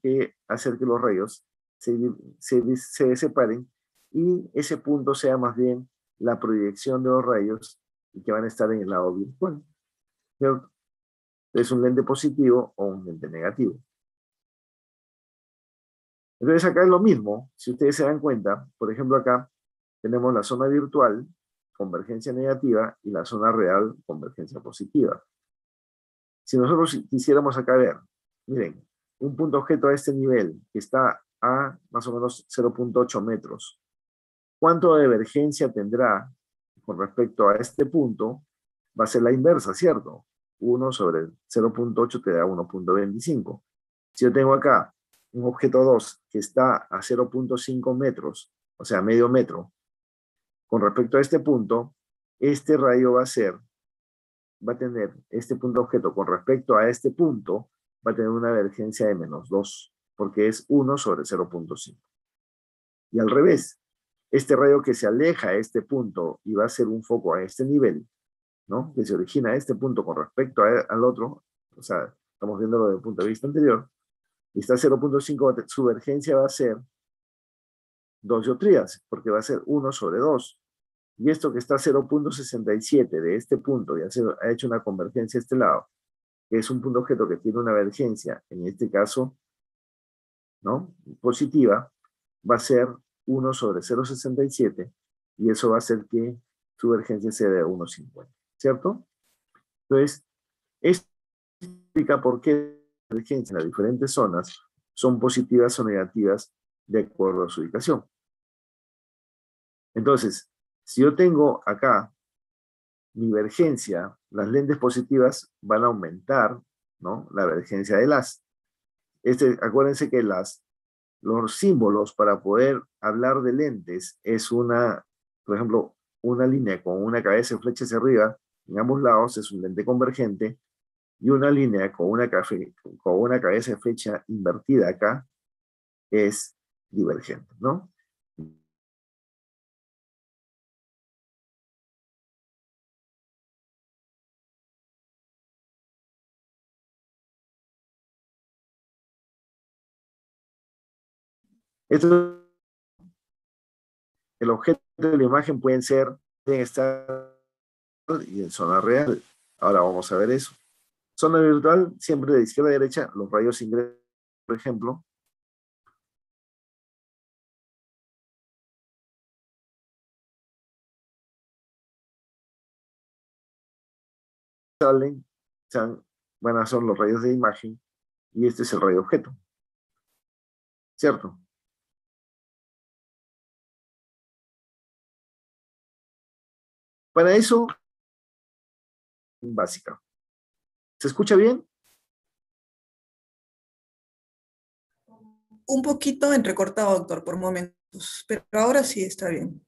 que los rayos se separen y ese punto sea más bien la proyección de los rayos y que van a estar en el lado virtual, ¿cierto? Es un lente positivo o un lente negativo. Entonces acá es lo mismo, si ustedes se dan cuenta, por ejemplo acá tenemos la zona virtual, convergencia negativa, y la zona real, convergencia positiva. Si nosotros quisiéramos acá ver, miren, un punto objeto a este nivel, que está a más o menos 0.8 metros, ¿cuánto de divergencia tendrá con respecto a este punto? Va a ser la inversa, ¿cierto? 1 sobre 0.8 te da 1.25. Si yo tengo acá un objeto 2 que está a 0.5 metros, o sea, medio metro, con respecto a este punto, este rayo va a tener este punto objeto con respecto a este punto, va a tener una divergencia de -2, porque es 1 sobre 0.5. Y al revés, este rayo que se aleja a este punto y va a ser un foco a este nivel, ¿no? Que se origina a este punto con respecto al otro, o sea, estamos viéndolo desde el punto de vista anterior, y está a 0.5, su divergencia va a ser 2 dioptrías, porque va a ser 1 sobre 2. Y esto que está a 0.67 de este punto y ha hecho una convergencia a este lado, que es un punto objeto que tiene una divergencia, en este caso, ¿no? Positiva, va a ser 1 sobre 0.67 y eso va a hacer que su divergencia sea de 1.50, ¿cierto? Entonces, esto explica por qué la divergencia en las diferentes zonas son positivas o negativas de acuerdo a su ubicación. Entonces, si yo tengo acá mi divergencia, las lentes positivas van a aumentar, ¿no? La divergencia de las. Acuérdense que los símbolos para poder hablar de lentes es por ejemplo, una línea con una cabeza de flecha hacia arriba, en ambos lados es un lente convergente, y una línea con una cabeza de flecha invertida acá es divergente, ¿no? Esto, el objeto de la imagen pueden estar y en zona real. Ahora vamos a ver eso. Zona virtual, siempre de izquierda a derecha, los rayos ingresan, por ejemplo. Salen, van a ser los rayos de imagen, y este es el rayo objeto. ¿Cierto? Para eso, básica. ¿Se escucha bien? Un poquito entrecortado, doctor, por momentos, pero ahora sí está bien.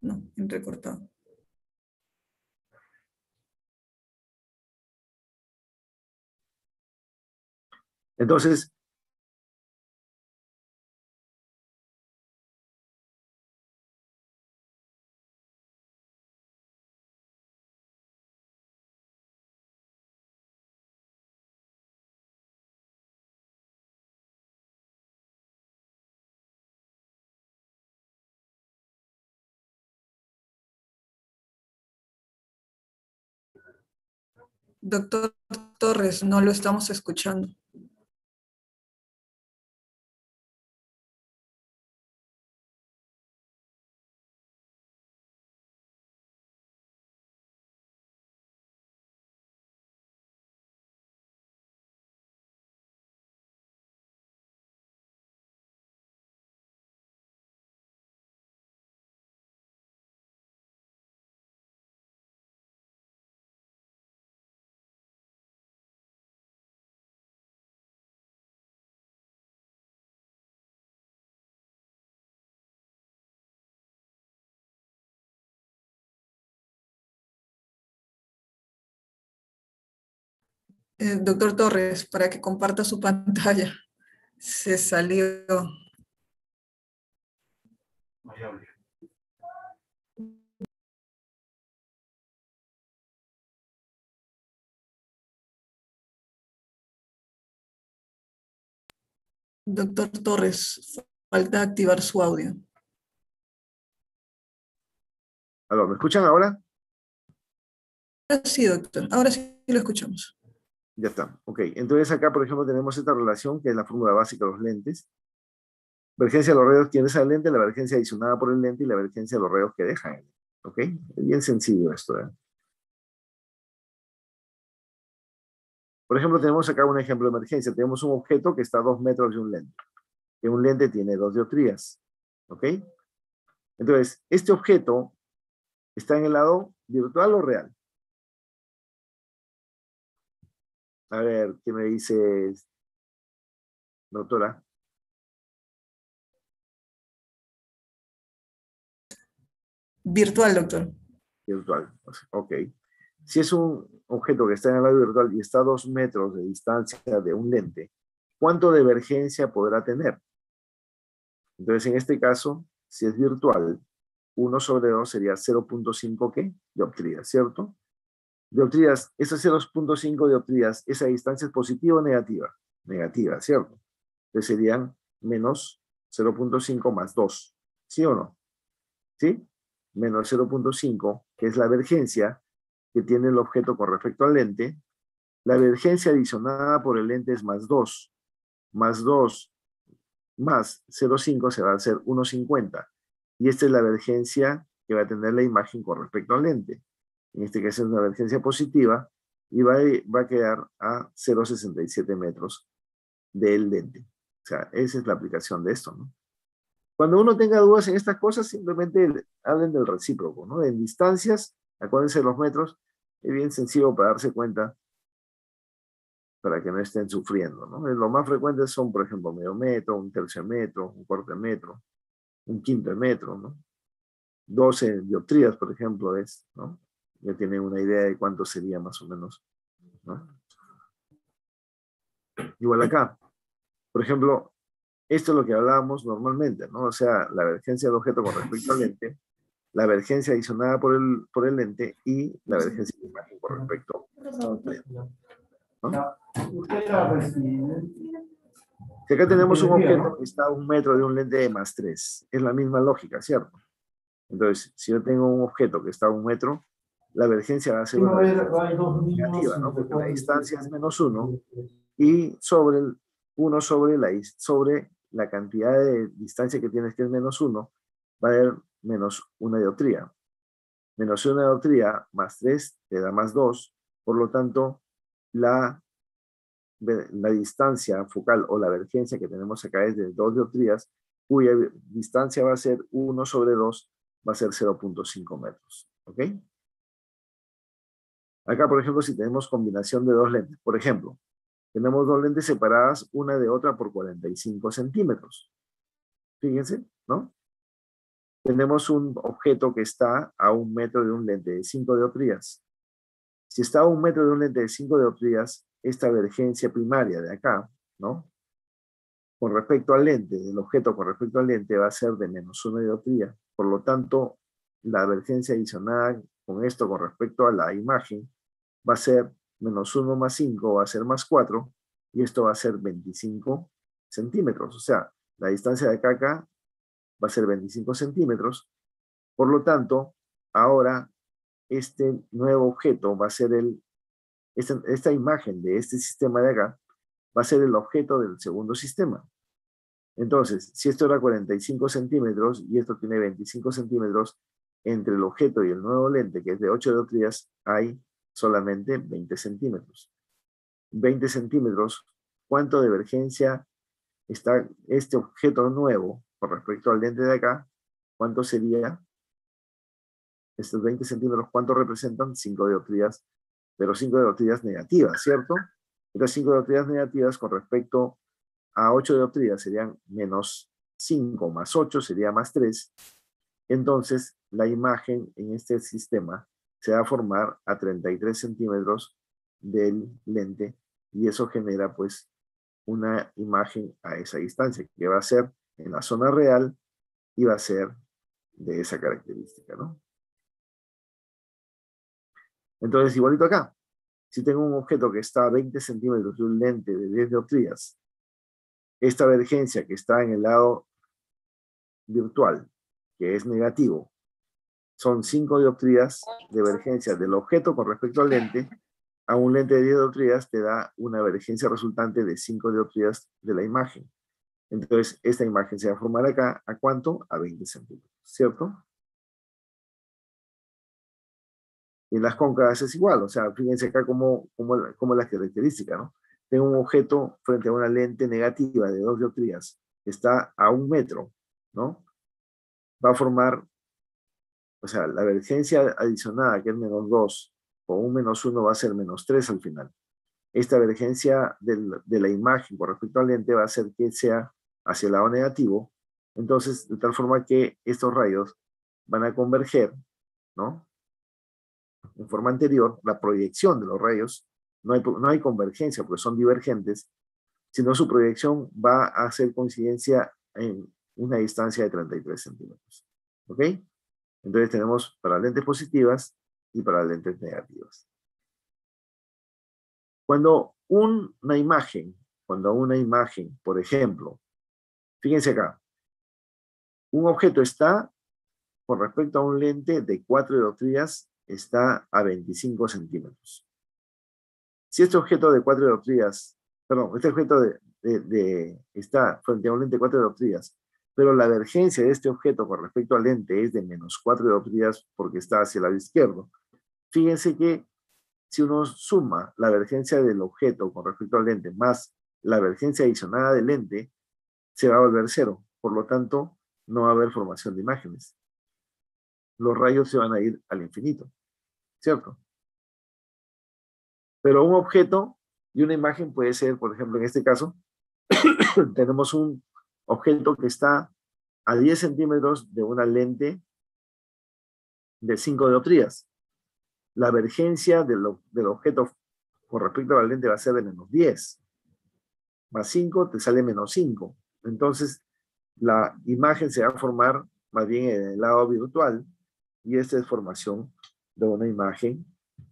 No, entrecortado. Entonces, Doctor Torres, no lo estamos escuchando. Doctor Torres, para que comparta su pantalla. Se salió. Doctor Torres, falta activar su audio. ¿me escuchan ahora? sí, doctor. Ahora sí lo escuchamos. Ya está. Ok. Entonces acá, por ejemplo, tenemos esta relación que es la fórmula básica de los lentes. Divergencia de los rayos que ingresa al lente, la divergencia adicionada por el lente y la divergencia de los rayos que dejan el lente. ¿Ok? Es bien sencillo esto, ¿eh? Por ejemplo, tenemos acá un ejemplo de emergencia. Tenemos un objeto que está a 2 metros de un lente. Que un lente tiene 2 dioptrías. ¿Ok? Entonces, este objeto está en el lado virtual o real. A ver, ¿qué me dice, doctora? Virtual, doctor. Virtual. Ok. Si es un objeto que está en el lado virtual y está a 2 metros de distancia de un lente, ¿cuánto de divergencia podrá tener? Entonces, en este caso, si es virtual, 1 sobre 2 sería 0.5 ¿qué? Dioptrías, ¿cierto? Dioptrías, esas 0.5 dioptrías, ¿esa distancia es positiva o negativa? Negativa, ¿cierto? Entonces serían menos 0.5 más 2, ¿sí o no? ¿Sí? Menos 0.5, que es la divergencia que tiene el objeto con respecto al lente. La divergencia adicionada por el lente es más 2. Más 2 más 0.5 se va a hacer 1.50. Y esta es la divergencia que va a tener la imagen con respecto al lente. En este caso es una divergencia positiva y va a quedar a 0.67 metros del lente. O sea, esa es la aplicación de esto, ¿no? Cuando uno tenga dudas en estas cosas, simplemente hablen del recíproco, ¿no? En distancias, acuérdense de los metros, es bien sencillo para darse cuenta, para que no estén sufriendo, ¿no? Lo más frecuente son, por ejemplo, medio metro, un tercio de metro, un cuarto de metro, un quinto de metro, ¿no? 12 dioptrías, por ejemplo, es, ¿no? Ya tienen una idea de cuánto sería más o menos, ¿no? Igual acá, por ejemplo, esto es lo que hablábamos normalmente, ¿no? O sea, la divergencia del objeto con respecto al lente, la divergencia adicionada por el lente y la divergencia de imagen con respecto al lente, ¿no? Si acá tenemos un objeto que está a 1 metro de un lente de más 3, es la misma lógica, ¿cierto? Entonces, si yo tengo un objeto que está a 1 metro, la divergencia va a ser una negativa, ¿no? Porque la distancia es menos 1 y sobre el 1 sobre la cantidad de distancia que tienes, que es menos 1, va a haber menos 1 dioptría. Menos 1 dioptría más 3 te da más 2, por lo tanto, la distancia focal o la divergencia que tenemos acá es de 2 dioptrías, cuya distancia va a ser 1 sobre 2, va a ser 0.5 metros. ¿Ok? Acá, por ejemplo, si tenemos combinación de dos lentes, por ejemplo, tenemos dos lentes separadas una de otra por 45 centímetros. Fíjense, ¿no? Tenemos un objeto que está a 1 metro de un lente de 5 dioptrías. Si está a 1 metro de un lente de 5 dioptrías, esta divergencia primaria de acá, ¿no? Con respecto al lente, del objeto con respecto al lente va a ser de menos 1 dioptría. Por lo tanto, la divergencia adicionada con esto con respecto a la imagen va a ser menos 1 más 5, va a ser más 4, y esto va a ser 25 centímetros. O sea, la distancia de acá a acá va a ser 25 centímetros. Por lo tanto, ahora este nuevo objeto va a ser esta imagen de este sistema de acá, va a ser el objeto del segundo sistema. Entonces, si esto era 45 centímetros y esto tiene 25 centímetros, entre el objeto y el nuevo lente, que es de 8 dioptrías, hay solamente 20 centímetros. 20 centímetros, ¿cuánto de divergencia está este objeto nuevo con respecto al lente de acá? ¿Cuánto sería? Estos 20 centímetros, ¿cuánto representan? 5 dioptrías, pero 5 dioptrías negativas, ¿cierto? Estas 5 dioptrías negativas con respecto a 8 dioptrías serían menos 5 más 8 sería más 3. Entonces, la imagen en este sistema se va a formar a 33 centímetros del lente y eso genera pues una imagen a esa distancia que va a ser en la zona real y va a ser de esa característica, ¿no? Entonces, igualito acá, si tengo un objeto que está a 20 centímetros de un lente de 10 dioptrías, esta divergencia que está en el lado virtual, que es negativo, son 5 dioptrías de divergencia del objeto con respecto al lente. A un lente de 10 dioptrías te da una divergencia resultante de 5 dioptrías de la imagen. Entonces, esta imagen se va a formar acá, ¿a cuánto? A 20 centímetros, ¿cierto? Y en las cóncavas es igual, o sea, fíjense acá cómo es la característica, ¿no? Tengo un objeto frente a una lente negativa de 2 dioptrías, está a 1 metro, ¿no? Va a formar, o sea, la divergencia adicionada, que es -2, o un -1 va a ser -3 al final. Esta divergencia de la imagen con respecto al lente va a hacer que sea hacia el lado negativo, entonces, de tal forma que estos rayos van a converger, ¿no? En forma anterior, la proyección de los rayos, no hay convergencia porque son divergentes, sino su proyección va a hacer coincidencia en una distancia de 33 centímetros. ¿Ok? Entonces tenemos para lentes positivas y para lentes negativas. Cuando una imagen, por ejemplo, fíjense acá, un objeto está, con respecto a un lente de 4 dioptrías, está a 25 centímetros. Si este objeto de 4 dioptrías, perdón, este objeto está frente a un lente de 4 dioptrías, pero la divergencia de este objeto con respecto al lente es de -4 dioptrías porque está hacia el lado izquierdo. Fíjense que si uno suma la divergencia del objeto con respecto al lente más la divergencia adicionada del lente, se va a volver 0. Por lo tanto, no va a haber formación de imágenes. Los rayos se van a ir al infinito, ¿cierto? Pero un objeto y una imagen puede ser, por ejemplo, en este caso, tenemos un objeto que está a 10 centímetros de una lente de 5 dioptrías. La divergencia del objeto con respecto a la lente va a ser de -10. Más 5 te sale -5. Entonces, la imagen se va a formar más bien en el lado virtual y esta es formación de una imagen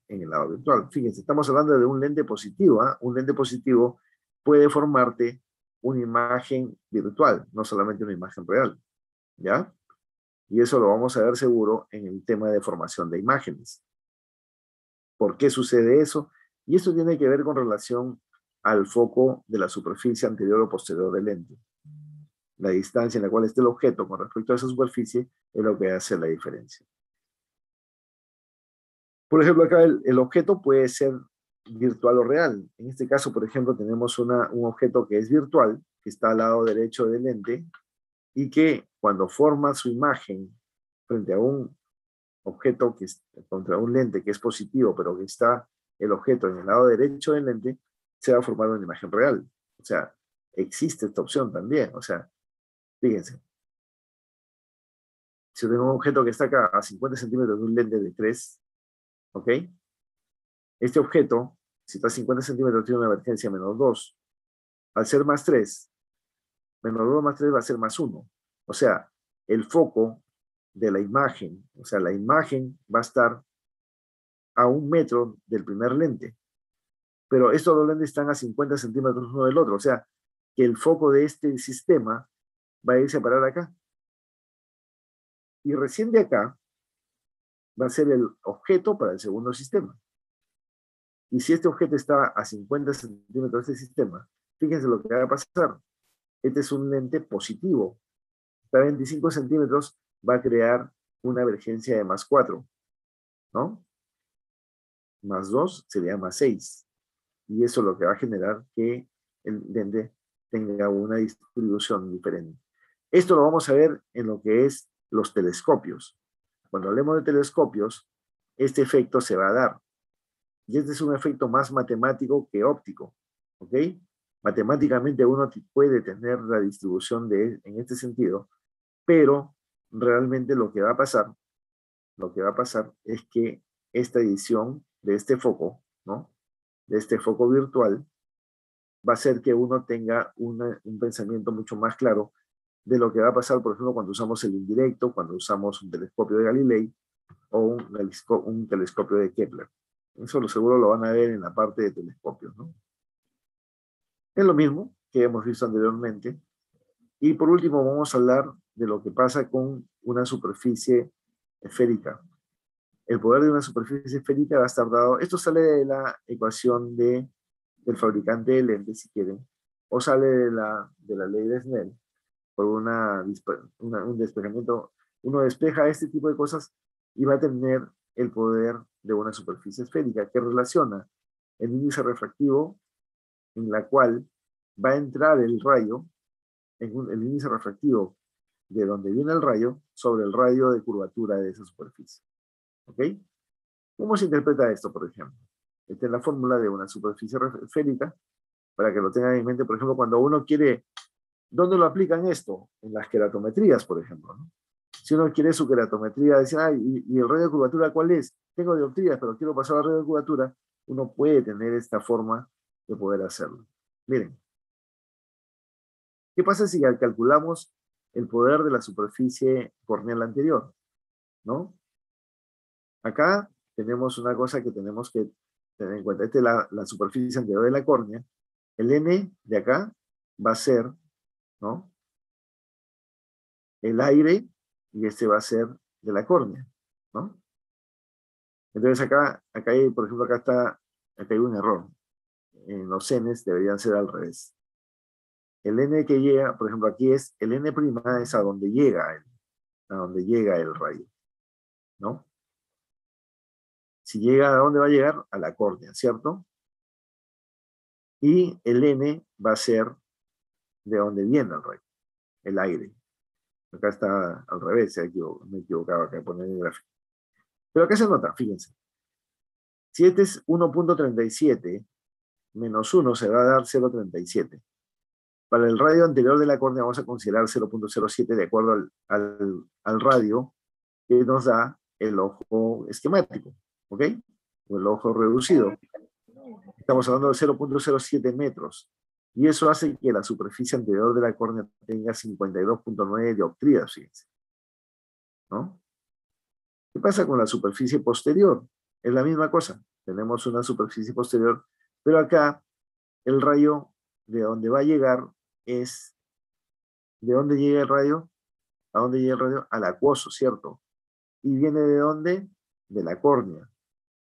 en el lado virtual. Fíjense, estamos hablando de un lente positivo. Un lente positivo puede formarte una imagen virtual, no solamente una imagen real. ¿Ya? Y eso lo vamos a ver seguro en el tema de formación de imágenes. ¿Por qué sucede eso? Y esto tiene que ver con relación al foco de la superficie anterior o posterior del lente. La distancia en la cual esté el objeto con respecto a esa superficie es lo que hace la diferencia. Por ejemplo, acá el objeto puede ser virtual o real. En este caso, por ejemplo, tenemos un objeto que es virtual, que está al lado derecho del lente, y que cuando forma su imagen frente a un objeto contra un lente que es positivo, pero que está el objeto en el lado derecho del lente, se va a formar una imagen real. O sea, existe esta opción también. O sea, fíjense. Si tengo un objeto que está acá a 50 centímetros de un lente de 3, ¿ok? Este objeto, si está a 50 centímetros, tiene una divergencia -2. Al ser +3, -2 más 3 va a ser +1. O sea, el foco de la imagen, o sea, la imagen va a estar a 1 metro del primer lente. Pero estos dos lentes están a 50 centímetros uno del otro. O sea, que el foco de este sistema va a irse a parar acá. Y recién de acá va a ser el objeto para el segundo sistema. Y si este objeto está a 50 centímetros de este sistema, fíjense lo que va a pasar. Este es un lente positivo. Está a 25 centímetros, va a crear una divergencia de +4, ¿no? +2 sería +6. Y eso es lo que va a generar que el lente tenga una distribución diferente. Esto lo vamos a ver en lo que es los telescopios. Cuando hablemos de telescopios, este efecto se va a dar. Y este es un efecto más matemático que óptico. ¿Ok? Matemáticamente uno puede tener la distribución en este sentido, pero realmente lo que va a pasar es que esta edición de este foco, ¿no? De este foco virtual, va a hacer que uno tenga un pensamiento mucho más claro de lo que va a pasar, por ejemplo, cuando usamos el indirecto, cuando usamos un telescopio de Galilei o un telescopio de Kepler. Eso seguro lo van a ver en la parte de telescopios, ¿no? Es lo mismo que hemos visto anteriormente. Y por último vamos a hablar de lo que pasa con una superficie esférica. El poder de una superficie esférica va a estar dado, esto sale de la ecuación del fabricante de lentes, si quieren, o sale de la ley de Snell, por un despejamiento. Uno despeja este tipo de cosas y va a tener el poder de una superficie esférica que relaciona el índice refractivo en la cual va a entrar el rayo, el índice refractivo de donde viene el rayo, sobre el radio de curvatura de esa superficie. ¿Ok? ¿Cómo se interpreta esto, por ejemplo? Esta es la fórmula de una superficie esférica, para que lo tengan en mente, por ejemplo, cuando uno quiere, ¿dónde lo aplican esto? En las queratometrías, por ejemplo, ¿no? Si uno quiere su queratometría, dice, ¿y el radio de curvatura cuál es? Tengo dioptrías, pero quiero pasar al radio de curvatura, uno puede tener esta forma de poder hacerlo. Miren, ¿qué pasa si calculamos el poder de la superficie corneal anterior? ¿No? Acá tenemos una cosa que tenemos que tener en cuenta. Esta es la superficie anterior de la córnea. El N de acá va a ser, ¿no?, el aire, y este va a ser de la córnea, ¿no? Entonces acá hay, por ejemplo, acá hay un error. En los Ns deberían ser al revés. El N que llega, por ejemplo, aquí es, el N' es a donde llega el rayo, ¿no? Si llega, ¿a dónde va a llegar? A la córnea, ¿cierto? Y el N va a ser de donde viene el rayo, el aire. Acá está al revés, me equivocaba acá de poner el gráfico. Pero acá se nota, fíjense. Si este es 1.37, menos 1 se va a dar 0.37. Para el radio anterior de la córnea vamos a considerar 0.07 de acuerdo al radio que nos da el ojo esquemático, ¿ok? O el ojo reducido. Estamos hablando de 0.07 metros. Y eso hace que la superficie anterior de la córnea tenga 52.9 dioptrías, fíjense, ¿no? ¿Qué pasa con la superficie posterior? Es la misma cosa. Tenemos una superficie posterior, pero acá el rayo de donde va a llegar es... ¿De dónde llega el rayo? ¿A dónde llega el rayo? Al acuoso, ¿cierto? ¿Y viene de dónde? De la córnea.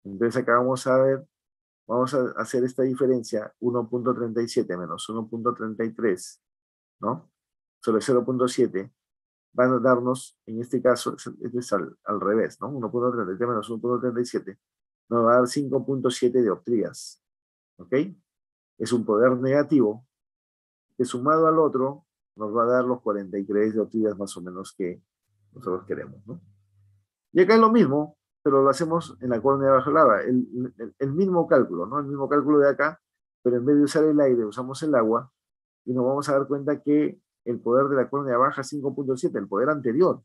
Entonces acá vamos a hacer esta diferencia, 1.37 menos 1.33, ¿no? Sobre 0.7, van a darnos, en este caso, este es al revés, ¿no? 1.33 menos 1.37, nos va a dar 5.7 dioptrías, ¿ok? Es un poder negativo, que sumado al otro, nos va a dar los 43 dioptrías más o menos que nosotros queremos, ¿no? Y acá es lo mismo, pero lo hacemos en la córnea bajo lava, el mismo cálculo, ¿no? El mismo cálculo de acá, pero en vez de usar el aire, usamos el agua, y nos vamos a dar cuenta que el poder de la córnea baja es 5.7, el poder anterior.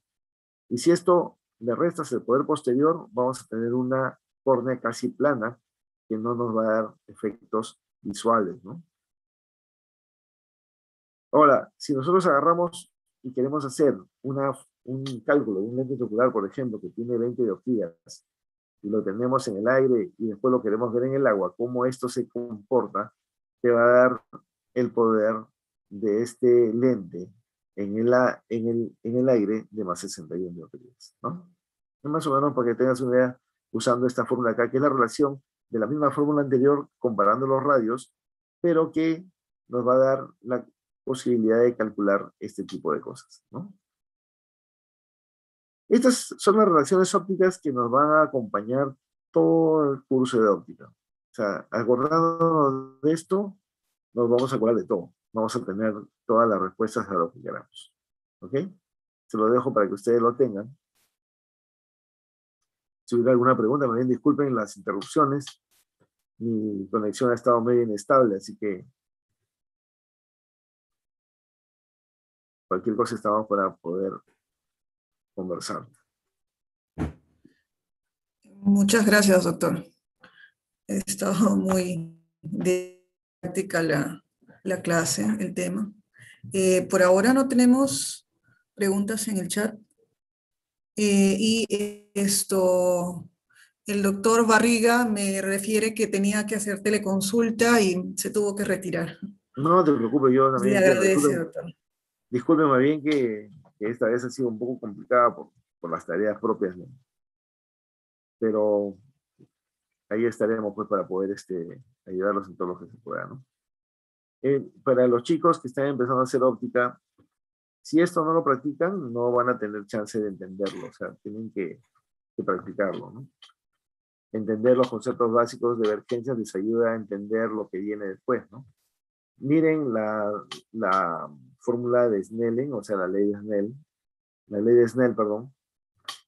Y si esto le restas el poder posterior, vamos a tener una córnea casi plana, que no nos va a dar efectos visuales, ¿no? Ahora, si nosotros agarramos y queremos hacer un cálculo de un lente intraocular, por ejemplo, que tiene 20 dioptrías, y lo tenemos en el aire y después lo queremos ver en el agua, cómo esto se comporta, te va a dar el poder de este lente en el aire de más 61 dioptrías, ¿no? Más o menos para que tengas una idea usando esta fórmula acá, que es la relación de la misma fórmula anterior comparando los radios, pero que nos va a dar la posibilidad de calcular este tipo de cosas, ¿no? Estas son las relaciones ópticas que nos van a acompañar todo el curso de óptica. O sea, acordándonos de esto, nos vamos a acordar de todo. Vamos a tener todas las respuestas a lo que queramos. ¿Ok? Se lo dejo para que ustedes lo tengan. Si hubiera alguna pregunta, me bien disculpen las interrupciones. Mi conexión ha estado medio inestable, así que cualquier cosa estamos para poder conversar. Muchas gracias, doctor. Ha estado muy didáctica la clase, el tema. Por ahora no tenemos preguntas en el chat. El doctor Barriga me refiere que tenía que hacer teleconsulta y se tuvo que retirar. No te preocupes, yo también Le entiendo. agradece, doctor. Discúlpeme bien que esta vez ha sido un poco complicada por las tareas propias, ¿no? Pero ahí estaremos pues para poder ayudarlos en todo lo que se pueda, ¿no? Para los chicos que están empezando a hacer óptica, si esto no lo practican, no van a tener chance de entenderlo, o sea, tienen que practicarlo, ¿no? Entender los conceptos básicos de emergencias les ayuda a entender lo que viene después, ¿no? Miren la fórmula de Snellen, o sea, la ley de Snell, perdón.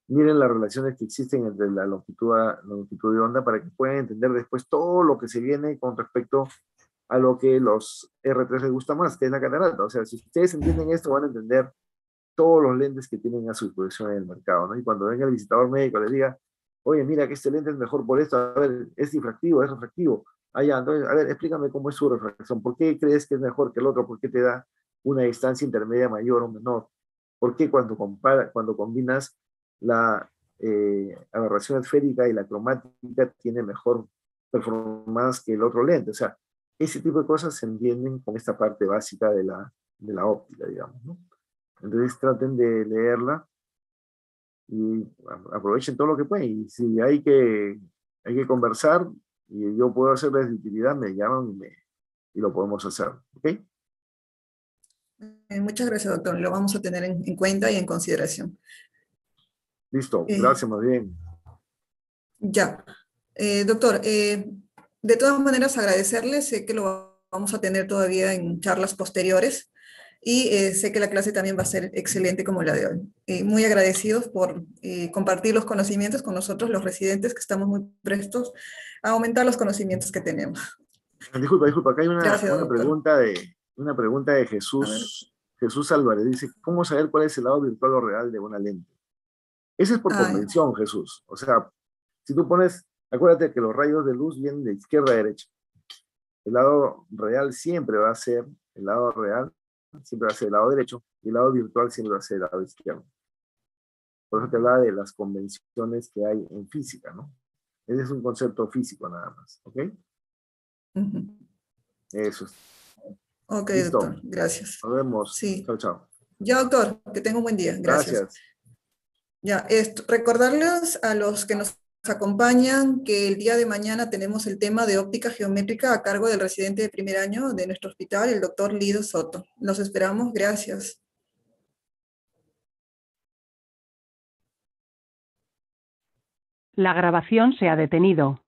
Miren las relaciones que existen entre la longitud de onda para que puedan entender después todo lo que se viene con respecto a lo que los R3 les gusta más, que es la catarata. O sea, si ustedes entienden esto, van a entender todos los lentes que tienen a su disposición en el mercado, ¿no? Y cuando venga el visitador médico les diga, oye, mira que este lente es mejor por esto, a ver, es difractivo, es refractivo. Allá, entonces, a ver, explícame cómo es su refracción. ¿Por qué crees que es mejor que el otro? ¿Por qué te da una distancia intermedia mayor o menor? ¿Por qué cuando combinas la aberración esférica y la cromática tiene mejor performance que el otro lente? O sea, ese tipo de cosas se entienden con esta parte básica de la óptica, digamos, ¿no? Entonces traten de leerla y aprovechen todo lo que pueden. Y si hay que conversar y yo puedo hacerles de utilidad, me llaman y lo podemos hacer. ¿Ok? Muchas gracias, doctor. Lo vamos a tener en cuenta y en consideración. Listo. Gracias, más bien. Ya. Doctor, de todas maneras agradecerle, sé que lo vamos a tener todavía en charlas posteriores y sé que la clase también va a ser excelente como la de hoy. Muy agradecidos por compartir los conocimientos con nosotros, los residentes, que estamos muy prestos a aumentar los conocimientos que tenemos. Disculpa, acá hay Gracias, doctor. una pregunta de A ver. Jesús Álvarez. Dice, ¿cómo saber cuál es el lado virtual o real de una lente? Ese es por convención, Jesús. O sea, si tú pones, acuérdate que los rayos de luz vienen de izquierda a derecha. El lado real siempre va a ser el lado real, siempre va a ser el lado derecho, y el lado virtual siempre va a ser el lado izquierdo. Por eso te hablaba de las convenciones que hay en física, ¿no? Ese es un concepto físico nada más, ¿ok? Eso es. Ok, Listo. doctor, gracias. Nos vemos. Sí. Chao, chao. Ya, doctor, que tenga un buen día. Gracias. Gracias. Ya, recordarles a los que nos acompañan que el día de mañana tenemos el tema de óptica geométrica a cargo del residente de primer año de nuestro hospital, el doctor Lido Soto. Los esperamos. Gracias. La grabación se ha detenido.